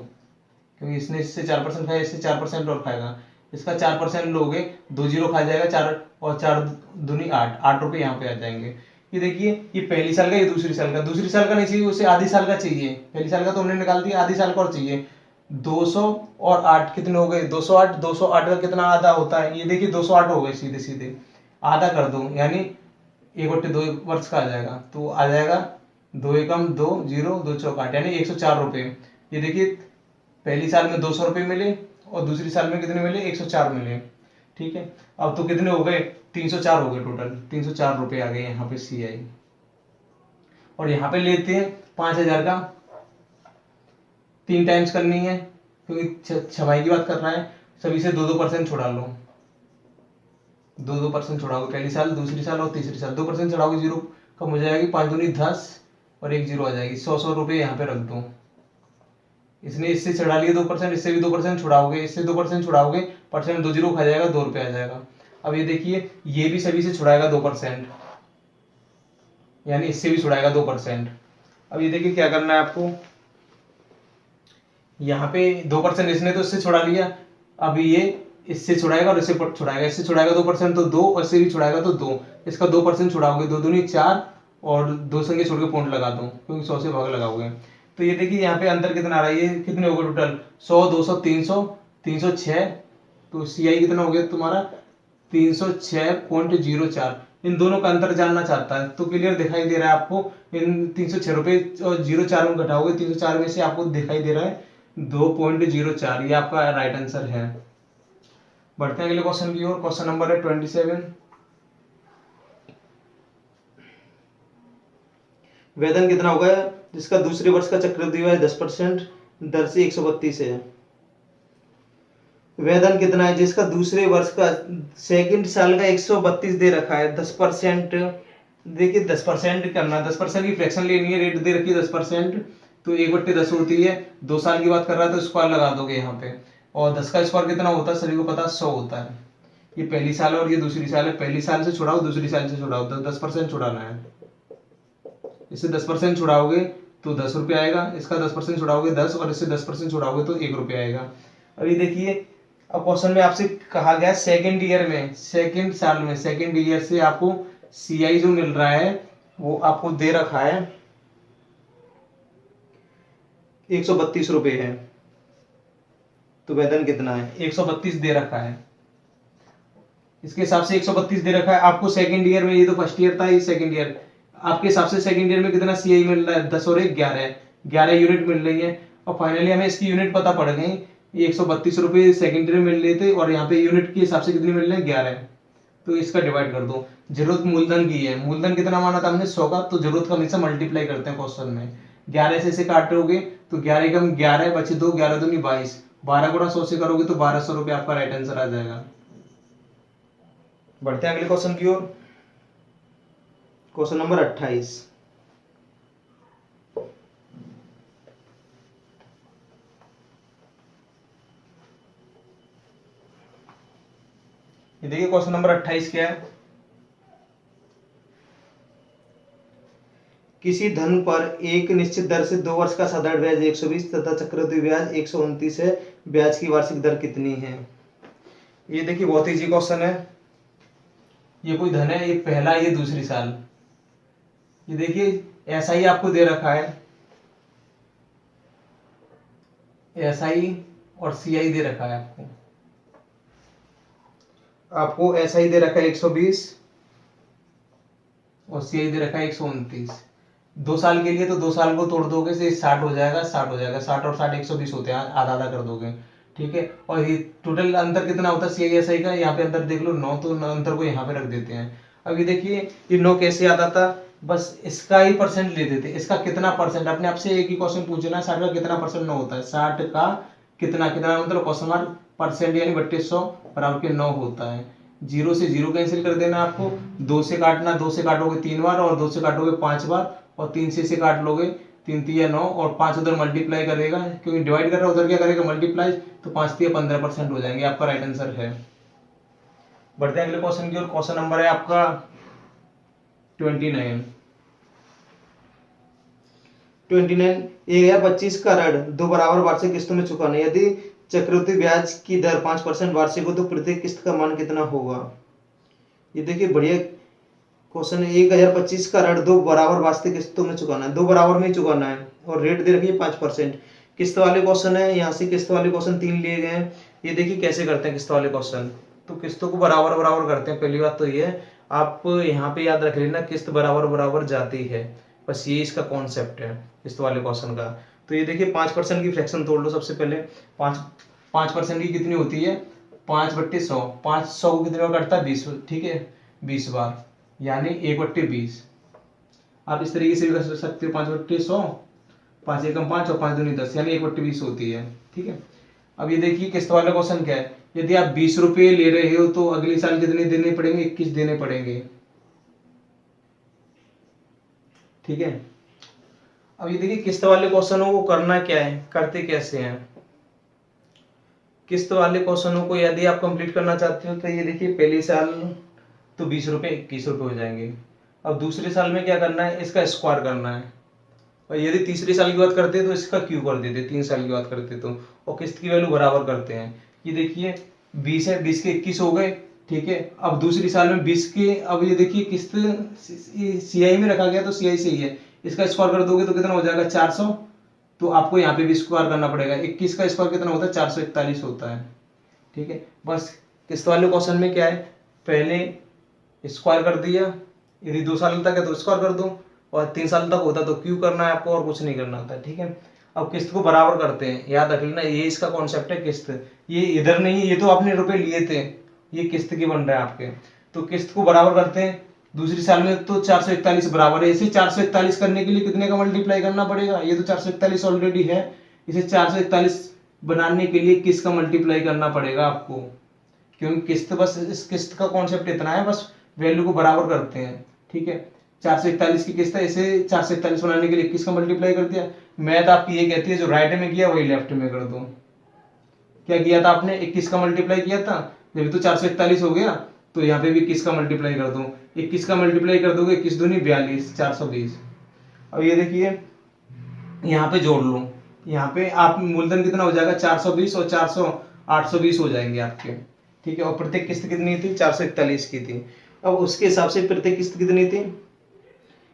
क्योंकि इसने इससे 4% खाया, इससे 4% और खाएगा, इसका 4% लोगे, 2 जीरो खा जाएगा, 4 और 4 दूनी 8, 8 रुपये यहाँ पे आ जाएंगे। ये देखिए ये पहली साल का, ये दूसरी साल का, दूसरी साल का नहीं चाहिए, उसे आधी साल का चाहिए, पहली साल का तो हमने निकाल दिया, आधी साल का और चाहिए। 200 और 8 कितने हो गए, 208, 208 का कितना आधा होता है, ये देखिए 208 हो गए, सीधे सीधे आधा कर दो, यानी 1/2 वर्ष का आ जाएगा, तो आ जाएगा 2 एकम 2 जीरो 2 चौक 8, यानी 104 रुपये। ये देखिए पहली साल में 200 रुपये मिले और दूसरी साल में कितने मिले, 104 मिले। ठीक है, अब तो कितने हो गए, 304 हो गए टोटल, 304 रुपए आ गए यहाँ पे CI। और यहाँ पे लेते हैं 5000 का, 3 टाइम्स करनी है क्योंकि छमाही की बात कर रहा है। सभी से 2% छुड़ा लो, 2% छुड़ाओगे पहली साल, दूसरी साल और तीसरी साल, 2% छुड़ाओगे, जीरो कम हो जाएगी, 5 दूनी 10 और एक जीरो आ जाएगी। 100 रुपए यहाँ पे रख दो। इसने इससे छुड़ा लिए 2%, इससे भी 2% छुड़ाओगे, इससे 2% छुड़ाओगे, परसेंट 2 जीरो खा जाएगा, 2 रुपए आ जाएगा। अब ये देखिए, ये भी सभी से छुड़ाएगा 2%, यानी इससे भी छुड़ाएगा 2%। अब ये देखिए क्या करना है आपको, यहाँ पे 2% इसने तो इससे छुड़ा लिया, अब ये इससे छुड़ाएगा और इससे छुड़ाएगा, इससे छुड़ाएगा 2% तो 2, और इससे भी छुड़ाएगा तो 2, इसका 2% छुड़ाओगे, 2 दूनी 4 और 2 संख्या छोड़ के पॉइंट लगा दो क्योंकि 100 से भाग लगाओगे। तो ये देखिए यहाँ पे अंतर कितना आ रहा है, ये कितने हो गए टोटल, 100, 200, 300, 306। तो CI कितना हो गया तुम्हारा, 306.04। इन दोनों का अंतर जानना चाहता है तो क्लियर दिखाई दे रहा है आपको, इन 306 रुपए और 04 में घटाओगे, 304 में से आपको दिखाई दे रहा है 2.04, ये आपका राइट आंसर है। बढ़ते हैं अगले क्वेश्चन की ओर। क्वेश्चन नंबर है 27। वेतन कितना होगा जिसका दूसरे वर्ष का चक्रवृद्धि ब्याज 10% दर से 132 है। वेतन कितना है जिसका दूसरे वर्ष का सेकंड साल का 132 दे रखा है, 10%। देखिए 10% करना, 10% की फ्रैक्शन लेनी है, रेट दे रखी है 10%, तो 1/10 होती है। 2 साल की बात कर रहा है तो स्क्वायर लगा दोगे यहाँ पे, और 10 का स्क्वायर कितना होता है सभी को पता, 100 होता है। ये पहली साल है और ये दूसरी साल है, पहली साल से छुड़ाओ, दूसरी साल से छुड़ाओ, 10% छुड़ाना है। इससे 10% छुड़ाओगे तो 10 रुपये आएगा, इसका 10% छुड़ाओगे 10, और इससे 10% छुड़ाओगे तो 1 रुपये आएगा। अभी देखिए, अब क्वेश्चन में आपसे कहा गया सेकेंड ईयर में, सेकेंड साल में, सेकेंड ईयर से आपको CI जो मिल रहा है वो आपको दे रखा है 132 रुपये है। तो वेतन कितना है, 132 दे रखा है, इसके हिसाब से 132 दे रखा है आपको सेकेंड ईयर में। ये तो फर्स्ट ईयर था, ये सेकेंड ईयर, आपके हिसाब से सेकेंड ईयर में कितना CI मिल रहा है, 10 और 1 11 यूनिट मिल रही है। और फाइनली हमें इसकी यूनिट पता पड़ गई, 132 रुपये सेकेंड ईयर में मिल रहे थे, और यहाँ पे यूनिट के हिसाब से कितनी मिल रहे हैं, 11। तो इसका डिवाइड कर दो। जरूरत मूलधन की है, मूलधन कितना माना था हमने, 100 का, तो जरूरत का हमेशा मल्टीप्लाई करते हैं क्वेश्चन में। 11 से इसे काटोगे तो 11 कम 11 बचे 2, 11 दूनी 22, 12 गुणा 100 से करोगे तो 1200 रुपये आपका राइट आंसर आ जाएगा। बढ़ते हैं अगले क्वेश्चन की ओर। Question number 28। ये देखिए क्वेश्चन नंबर 28 क्या है, किसी धन पर एक निश्चित दर से 2 वर्ष का साधारण ब्याज 120 तथा चक्रवृद्धि ब्याज 129 है, ब्याज की वार्षिक दर कितनी है। ये देखिए बहुत इजी क्वेश्चन है। ये कोई धन है, ये पहला, ये दूसरी साल। ये देखिए ऐसा ही आपको दे रखा है, SI और CI दे रखा है आपको ऐसा ही दे रखा है 120 और CI दे रखा है 129। 2 साल के लिए तो 2 साल को तोड़ दोगे से 60 हो जाएगा, 60 हो जाएगा, 60 और 60 120 होते हैं, आधा आधा कर दोगे। ठीक है, और ये टोटल अंतर कितना होता है CI SI का, यहाँ पे अंतर देख लो 9, तो अंतर को यहाँ पे रख देते हैं। अब ये देखिए ये 9 कैसे आता था, बस इसका ही परसेंट ले देते, इसका कितना परसेंट, अपने आपसे एक ही क्वेश्चन पूछना है, 60 का कितना परसेंट 9 होता है, 60 का कितना कितना मतलब क्वेश्चन मार्क परसेंट, यानी 100 बराबर के 9 होता है। 0 से 0 कैंसिल कर देना आपको, 2 से काटना, 2 से काटोगे 3 बार और 2 से काटोगे 5 बार, और 3 से काट लोगे, 3 3 9, और 5 उधर मल्टीप्लाई करेगा क्योंकि डिवाइड कर रहा है, उधर क्या करेगा मल्टीप्लाई, तो 5 3 15% हो जाएंगे, आपका राइट आंसर है। बढ़ते हैं अगले क्वेश्चन की ओर। क्वेश्चन नंबर है आपका 29। 1025 का ऋण 2 बराबर वार्षिक किस्तों में चुकाना, यदि चक्रवृद्धि ब्याज की दर 5% वार्षिक हो तो प्रत्येक किस्त का मान कितना होगा। ये देखिए बढ़िया क्वेश्चन है। 1025 का ऋण 2 बराबर वार्षिक किस्तों में चुकाना है, 2 बराबर में ही चुकाना है, और रेट दे रखी है 5%। किस्त वाले क्वेश्चन है, यहाँ से किस्त वाले क्वेश्चन 3 लिए गए हैं। ये देखिए कैसे करते हैं किस्त वाले क्वेश्चन, तो किस्तों को बराबर बराबर करते हैं। पहली बात तो ये आप यहाँ पे याद रख लेना, किस्त बराबर बराबर जाती है, बस ये इसका कॉन्सेप्ट है किस्त वाले क्वेश्चन का। तो ये देखिए 5% की फ्रैक्शन तोड़ लो सबसे पहले, 5 5% की कितनी होती है, 5/100, 500 को कितने बार कटता है, 20, ठीक है, 20 बार, यानी 1/20। आप इस तरीके से भी कर सकते हो, 5/100, 5 एकम 5 और 5 दूनी 10, यानी 1/20 होती है, ठीक है। अब ये देखिए किस्त वाला क्वेश्चन क्या है, यदि आप 20 रुपये ले रहे हो तो अगले साल कितने देने पड़ेंगे, 21 देने पड़ेंगे, ठीक है। अब ये देखिए किस्त वाले क्वेश्चनों को करना क्या है, करते कैसे हैं। किस्त वाले क्वेश्चनों को यदि आप कंप्लीट करना चाहते हो तो ये देखिए पहले साल तो 20 रुपये 21 रुपये हो जाएंगे। अब दूसरे साल में क्या करना है, इसका स्क्वायर करना है, और यदि तीसरे साल की बात करते हैं तो इसका क्यू कर देते, 3 साल की बात करते तो, और किस्त की वैल्यू बराबर करते हैं। ये देखिए 20 है, 20 के 21 हो गए, ठीक है। अब दूसरी साल में 20 के, अब ये देखिए किस्त सीआई में रखा गया तो सीआई सही है, इसका स्क्वायर कर दोगे तो कितना हो जाएगा, 400। तो आपको यहाँ पे भी स्क्वायर करना पड़ेगा, 21 का स्क्वायर कितना होता है, 441 होता है, ठीक है। बस किस्त वाले क्वेश्चन में क्या है, पहले स्क्वायर कर दिया, यदि 2 साल तक है तो स्क्वायर कर दो, और 3 साल तक होता तो क्यू करना है आपको, और कुछ नहीं करना होता, ठीक है। अब किस्त को बराबर करते हैं, याद रख लेना, ये इसका कॉन्सेप्ट है किस्त, ये इधर नहीं, ये तो आपने रुपए लिए थे, ये किस्त की बन रहा है आपके, तो किस्त को बराबर करते हैं। दूसरी साल में तो 441 बराबर है, इसे 441 करने के लिए कितने का मल्टीप्लाई करना पड़ेगा, ये तो 441 ऑलरेडी है, इसे 441 बनाने के लिए किस का मल्टीप्लाई करना पड़ेगा आपको, क्योंकि किस्त, बस इस किस्त का कॉन्सेप्ट इतना है, बस वैल्यू को बराबर करते हैं, ठीक है। 441 की किस्त है, इसे 441 बनाने के लिए 21 का मल्टीप्लाई कर दिया। मैथ आपकी ये कहती है जो राइट में किया वही लेफ्ट में कर दो। क्या किया था आपने, 21 का मल्टीप्लाई किया था, जब तो 441 हो गया तो यहाँ पे भी 21 का मल्टीप्लाई कर दो, 21 का मल्टीप्लाई कर दोगे, 21 दूनी 42, 420। अब ये देखिए यहाँ पे जोड़ लो, यहाँ पे आप मूलधन कितना हो जाएगा, 420 और 400 820 हो जाएंगे आपके, ठीक है। और प्रत्येक किस्त कितनी थी, 441 की थी। अब उसके हिसाब से प्रत्येक किस्त कितनी थी,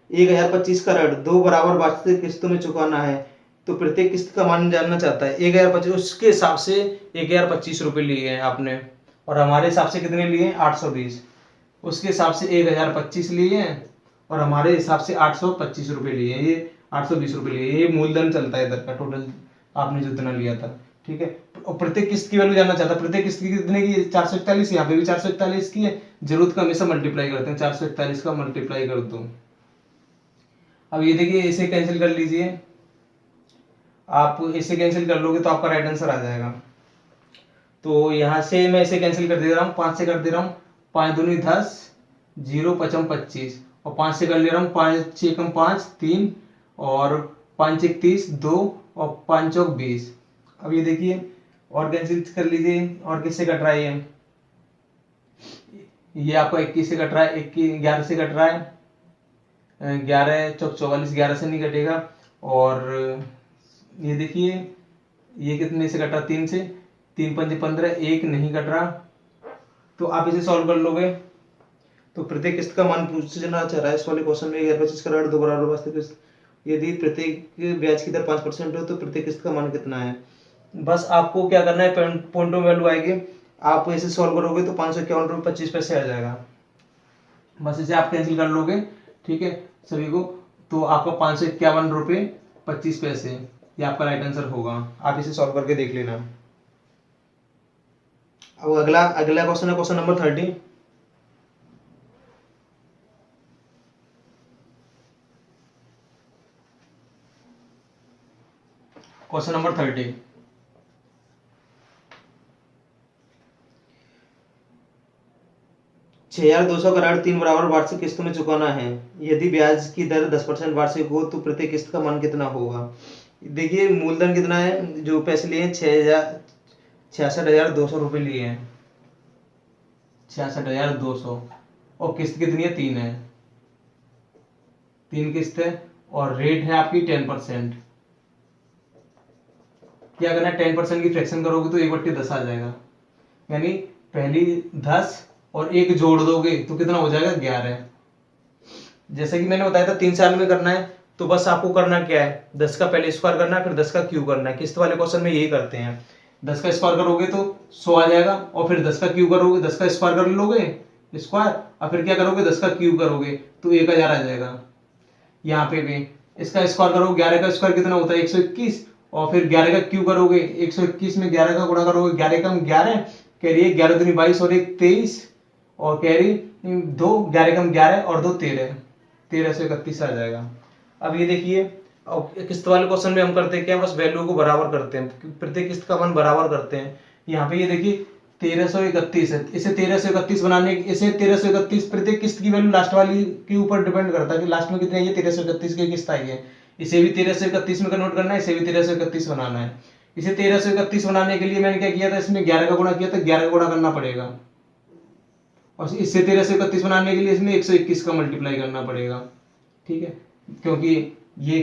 1025 का ऋण 2 बराबर वार्षिक किस्तों में चुकाना है, तो प्रत्येक किस्त का मान जानना चाहता है, 1025, उसके हिसाब से 1025 रुपये लिए हैं आपने, और हमारे हिसाब से कितने लिए हैं, 820, उसके हिसाब से 1025 लिए हैं, और हमारे हिसाब से 825 रुपये लिए हैं, ये 820 रुपये लिए, ये मूलधन चलता है इधर का टोटल, आपने जितना लिया था, ठीक है। और प्रत्येक किस्त की वैल्यू जानना चाहता है, प्रत्येक किस्त की कितने की, 441, यहाँ पे भी 441 की है, जरूरत का हमेशा मल्टीप्लाई करते हैं, 441 का मल्टीप्लाई कर दो। अब ये देखिए इसे कैंसिल कर लीजिए, आप इसे कैंसिल कर लोगे तो आपका राइट आंसर आ जाएगा। तो यहाँ से मैं इसे कैंसिल कर दे रहा हूँ, 5 से कर दे रहा हूँ, 5 दूनी 10, 0 5 25, और 5 से कर ले रहा हूँ, 5 एकम 5 3, और 5 1 30 2, और 5 चौक 20। अब ये देखिए और कैंसिल कर लीजिए, और किससे कट रहा है, ये आपका 21 से कट रहा है, 11 से कट रहा है, 11 चौक 44, 11 से नहीं कटेगा। और ये देखिए ये कितने से कट रहा, 3 से, 3 5 15, 1 नहीं कट रहा, तो आप इसे सॉल्व कर लोगे। तो प्रत्येक किस्त का मान पूछना चाह रहा है इस वाले क्वेश्चन में, 1025 का ऋण 2 बराबर वार्षिक किस्त, यदि प्रत्येक ब्याज की दर 5% हो तो प्रत्येक किस्त का मान कितना है। बस आपको क्या करना है, पॉइंटों में वैल्यू आएगी, आप इसे सॉल्व करोगे तो 551 रुपये 25 पैसे आ जाएगा, बस इसे आप कैंसिल कर लोगे, ठीक है सभी को, तो आपका 551 रुपये 25 पैसे, ये आपका राइट आंसर होगा। आप इसे सॉल्व करके देख लेना। अब अगला क्वेश्चन है क्वेश्चन नंबर 30। क्वेश्चन नंबर 30, $6,200 का ऋण 3 बराबर वार्षिक किस्तों में चुकाना है, यदि ब्याज की दर 10% वार्षिक हो तो प्रत्येक किस्त का मान कितना होगा। देखिए मूलधन कितना है, जो पैसे लिए हैं 66,200 रुपये लिए हैं, 66,200, और किस्त कितनी है, 3 है, 3 किस्त है, और रेट है आपकी 10%। क्या करना है, 10% की फ्रैक्शन करोगे तो 1/10 आ जाएगा, यानी पहली 10 और 1 जोड़ दोगे तो कितना हो जाएगा, 11। जैसे कि मैंने बताया था 3 साल में करना है, तो बस आपको करना क्या है, 10 का पहले स्क्वायर करना है, फिर 10 का क्यूब करना है। किस्त वाले क्वेश्चन में यही करते हैं, 10 का स्क्वायर करोगे तो 100 आ जाएगा, और फिर 10 का क्यूब करोगे, 10 का स्क्वायर कर लोगे स्क्वायर, और फिर क्या करोगे, 10 का क्यूब करोगे तो 1000 आ जाएगा। यहाँ पे भी इसका स्क्वायर करो, 11 का स्क्वायर कितना होता है, 121, और फिर 11 का क्यू करोगे, 121 में 11 का गुणा करोगे, 11 कम 11, कैरी 11 दूनी 22 और 1 23, और कैरी 2, 11 कम 11 और 2 13, 1331 आ जाएगा। अब ये देखिए, अब किस्त वाले क्वेश्चन में हम करते हैं क्या, बस वैल्यू को बराबर करते हैं, प्रत्येक किस्त का मान बराबर करते हैं। यहाँ पे ये देखिए 1331 है, इसे 1331 बनाने, इसे 1331 प्रत्येक किस्त की वैल्यू लास्ट वाली के ऊपर डिपेंड करता है कि लास्ट में कितनी आई है, 1331 की किस्त आई है। इसे भी 1331 में कन्वर्ट करना है, इसे भी 1331 बनाना है। इसे 1331 बनाने के लिए मैंने क्या किया था, इसमें 11 का गुणा किया था, 11 का गुणा करना पड़ेगा, और इससे 1331 बनाने के लिए इसमें 121 का मल्टीप्लाई करना पड़ेगा। ठीक है, क्योंकि ये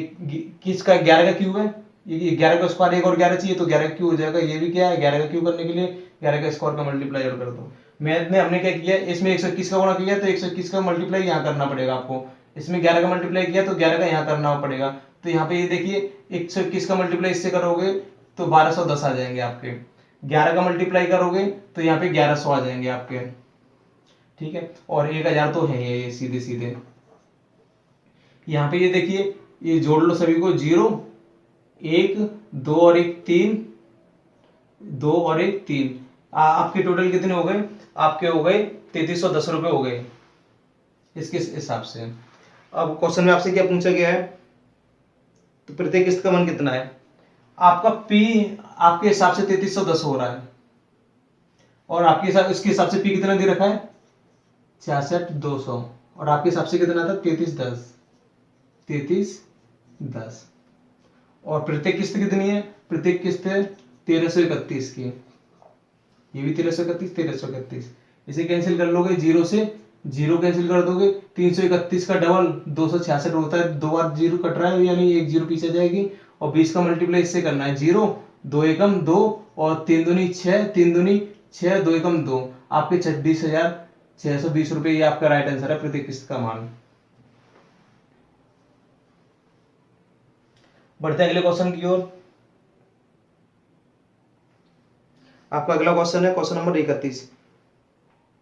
किसका 11 का क्यूब है, ये 11 का स्क्वायर, एक और 11 चाहिए तो 11 का क्यूब हो जाएगा। ये भी क्या है, 11 का क्यूब करने के लिए 11 का स्क्वायर का मल्टीप्लाई और कर दो। मैथ में हमने क्या किया, इसमें 121 का गुणा किया तो 121 का मल्टीप्लाई यहाँ करना पड़ेगा आपको, इसमें 11 का मल्टीप्लाई किया तो 11 का यहाँ करना पड़ेगा। तो यहाँ पे ये देखिए 121 का मल्टीप्लाई इससे करोगे तो 1210 आ जाएंगे आपके, 11 का मल्टीप्लाई करोगे तो यहाँ पे 1100 आ जाएंगे आपके। ठीक है, और 1000 तो है ये सीधे सीधे। यहाँ पे ये देखिए, ये जोड़ लो सभी को, 0 1 2 और 1 3, 2 और 1 3, आपके टोटल कितने हो गए, आपके हो गए 3310 रुपए हो गए इसके हिसाब से। अब क्वेश्चन में आपसे क्या पूछा गया है, तो प्रत्येक किस्त का मान कितना है, आपका पी आपके हिसाब से 3310 हो रहा है, और आपके हिसाब इसके हिसाब से पी कितना दे रखा है 66200, और आपके हिसाब से कितना था 3310, और प्रत्येक किस्त कितनी है, प्रत्येक किस्त है 1331 की, ये भी 1331, इसे कैंसिल कर लोगे, 0 से 0 कैंसिल कर दोगे, 331 का डबल 266 होता है, 2 बार 0 कट रहा है यानी 1 0 पीछे जाएगी, और 20 का मल्टीप्लाई इससे करना है, 0 2 एकम 2 और 3 दूनी 6, 3 दूनी 6, 2 एकम 2, आपके 26,620 रुपए, ये आपका राइट आंसर है प्रत्येक किस्त का मान। बढ़ते हैं अगले क्वेश्चन की ओर। आपका अगला क्वेश्चन है क्वेश्चन नंबर 31।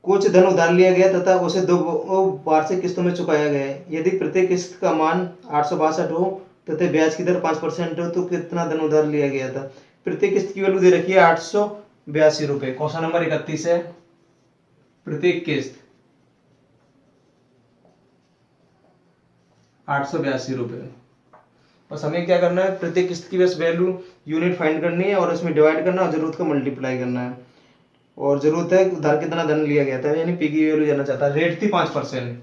कुछ धन उधार लिया गया तथा उसे 2 वार्षिक किस्तों में चुकाया गया है। यदि प्रत्येक किस्त का मान 862 हो तथा ब्याज की दर 5% हो तो कितना धन उधार लिया गया था। प्रत्येक किस्त की वैल्यू दे रखी है 882 रुपए। क्वेश्चन नंबर 31 है, प्रत्येक किस्त 882 रुपए। बस हमें क्या करना है, प्रत्येक किस्त की बस वैल्यू यूनिट फाइंड करनी है और उसमें डिवाइड करना और जरूरत का मल्टीप्लाई करना है। और जरूरत है उधार कितना धन लिया गया था, यानी पी की वैल्यू जानना चाहता है। रेट थी 5%,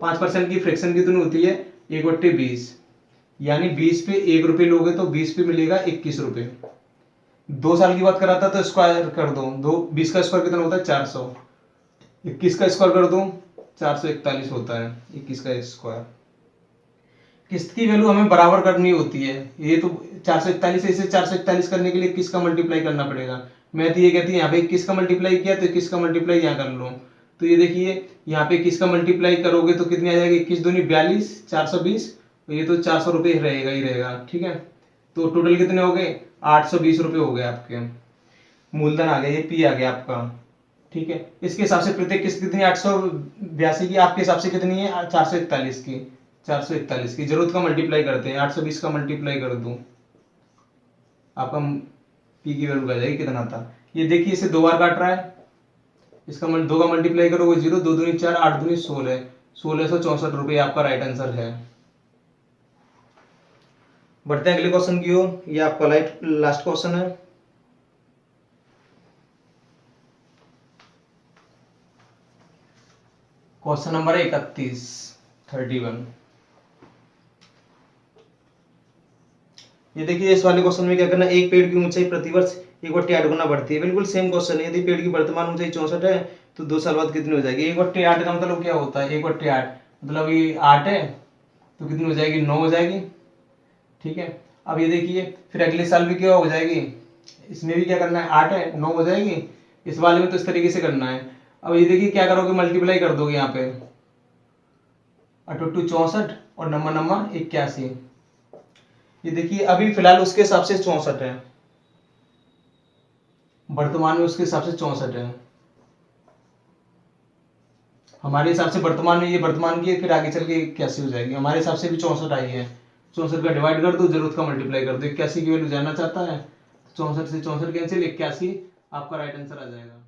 5% की फ्रैक्शन कितनी होती है 1/20, यानी 20 पे 1 रुपये लोगे तो 20 पे मिलेगा 21 रुपये। 2 साल की बात करा था तो स्क्वायर कर दो, 20 का स्क्वायर कितना होता है 400, 21 का स्क्वायर कर दो 441 होता है 21 का स्क्वायर। किस्त की वैल्यू हमें बराबर करनी होती है, ये तो 441 है, इसे 441 करने के लिए 21 का मल्टीप्लाई करना पड़ेगा। मैं तो ये कहती है यहाँ पे 21 का मल्टीप्लाई किया तो 21 का मल्टीप्लाई यहाँ कर लो, तो ये देखिए यहाँ पे 21 का मल्टीप्लाई करोगे तो कितनी आ जाएगी, 21 दूनी 42, 420, तो ये तो 400 रुपये रहेगा ही रहेगा। ठीक है, तो टोटल कितने हो गए 820 रुपये हो गए आपके, मूलधन आ गया, ये पी आ गया आपका। ठीक है, इसके हिसाब से प्रत्येक किस्त कितनी 882 की, आपके हिसाब से कितनी है 441 की, 441 की। जरूरत का मल्टीप्लाई करते हैं, 820 का मल्टीप्लाई कर दूं, आपका पी की वैल्यू आ जाएगी कितना था। ये देखिए इसे 2 बार काट रहा है, इसका 2 का मल्टीप्लाई करोगे 0, 2 दूनी 4, 8 दूनी 16, 1664 रुपये आपका राइट आंसर है। बढ़ते हैं अगले क्वेश्चन की ओर। ये आपका लास्ट क्वेश्चन है। Question number 31। ये देखिए इस वाले क्वेश्चन में क्या करना है, एक पेड़ की ऊंचाई प्रतिवर्ष 1/8 गुना बढ़ती है। बिल्कुल सेम क्वेश्चन है। यदि पेड़ की वर्तमान ऊंचाई 64 है तो 2 साल बाद कितनी हो जाएगी। 1/8 का मतलब क्या होता है, 1/8 मतलब ये 8 है तो कितनी हो जाएगी 9 हो जाएगी। ठीक है, अब ये देखिए फिर अगले साल भी क्या हो जाएगी, इसमें भी क्या करना है 8 है 9 हो जाएगी। इस वाले में तो इस तरीके से करना है। अब ये देखिए क्या करोगे, मल्टीप्लाई कर दोगे यहाँ पे 8 64 और नम्मा नम्मा 81। ये देखिए अभी फिलहाल उसके हिसाब से 64 है, वर्तमान में उसके हिसाब से 64 है। हमारे हिसाब से वर्तमान में ये वर्तमान की है, फिर आगे चल के 81 हो जाएगी। हमारे हिसाब से भी 64 आई है, 64 का डिवाइड कर दो, जरूरत का मल्टीप्लाई कर दो। 81 की वैल्यू जानना चाहता है, 64 से 64 कैंसिल, 81 आपका राइट आंसर आ जाएगा।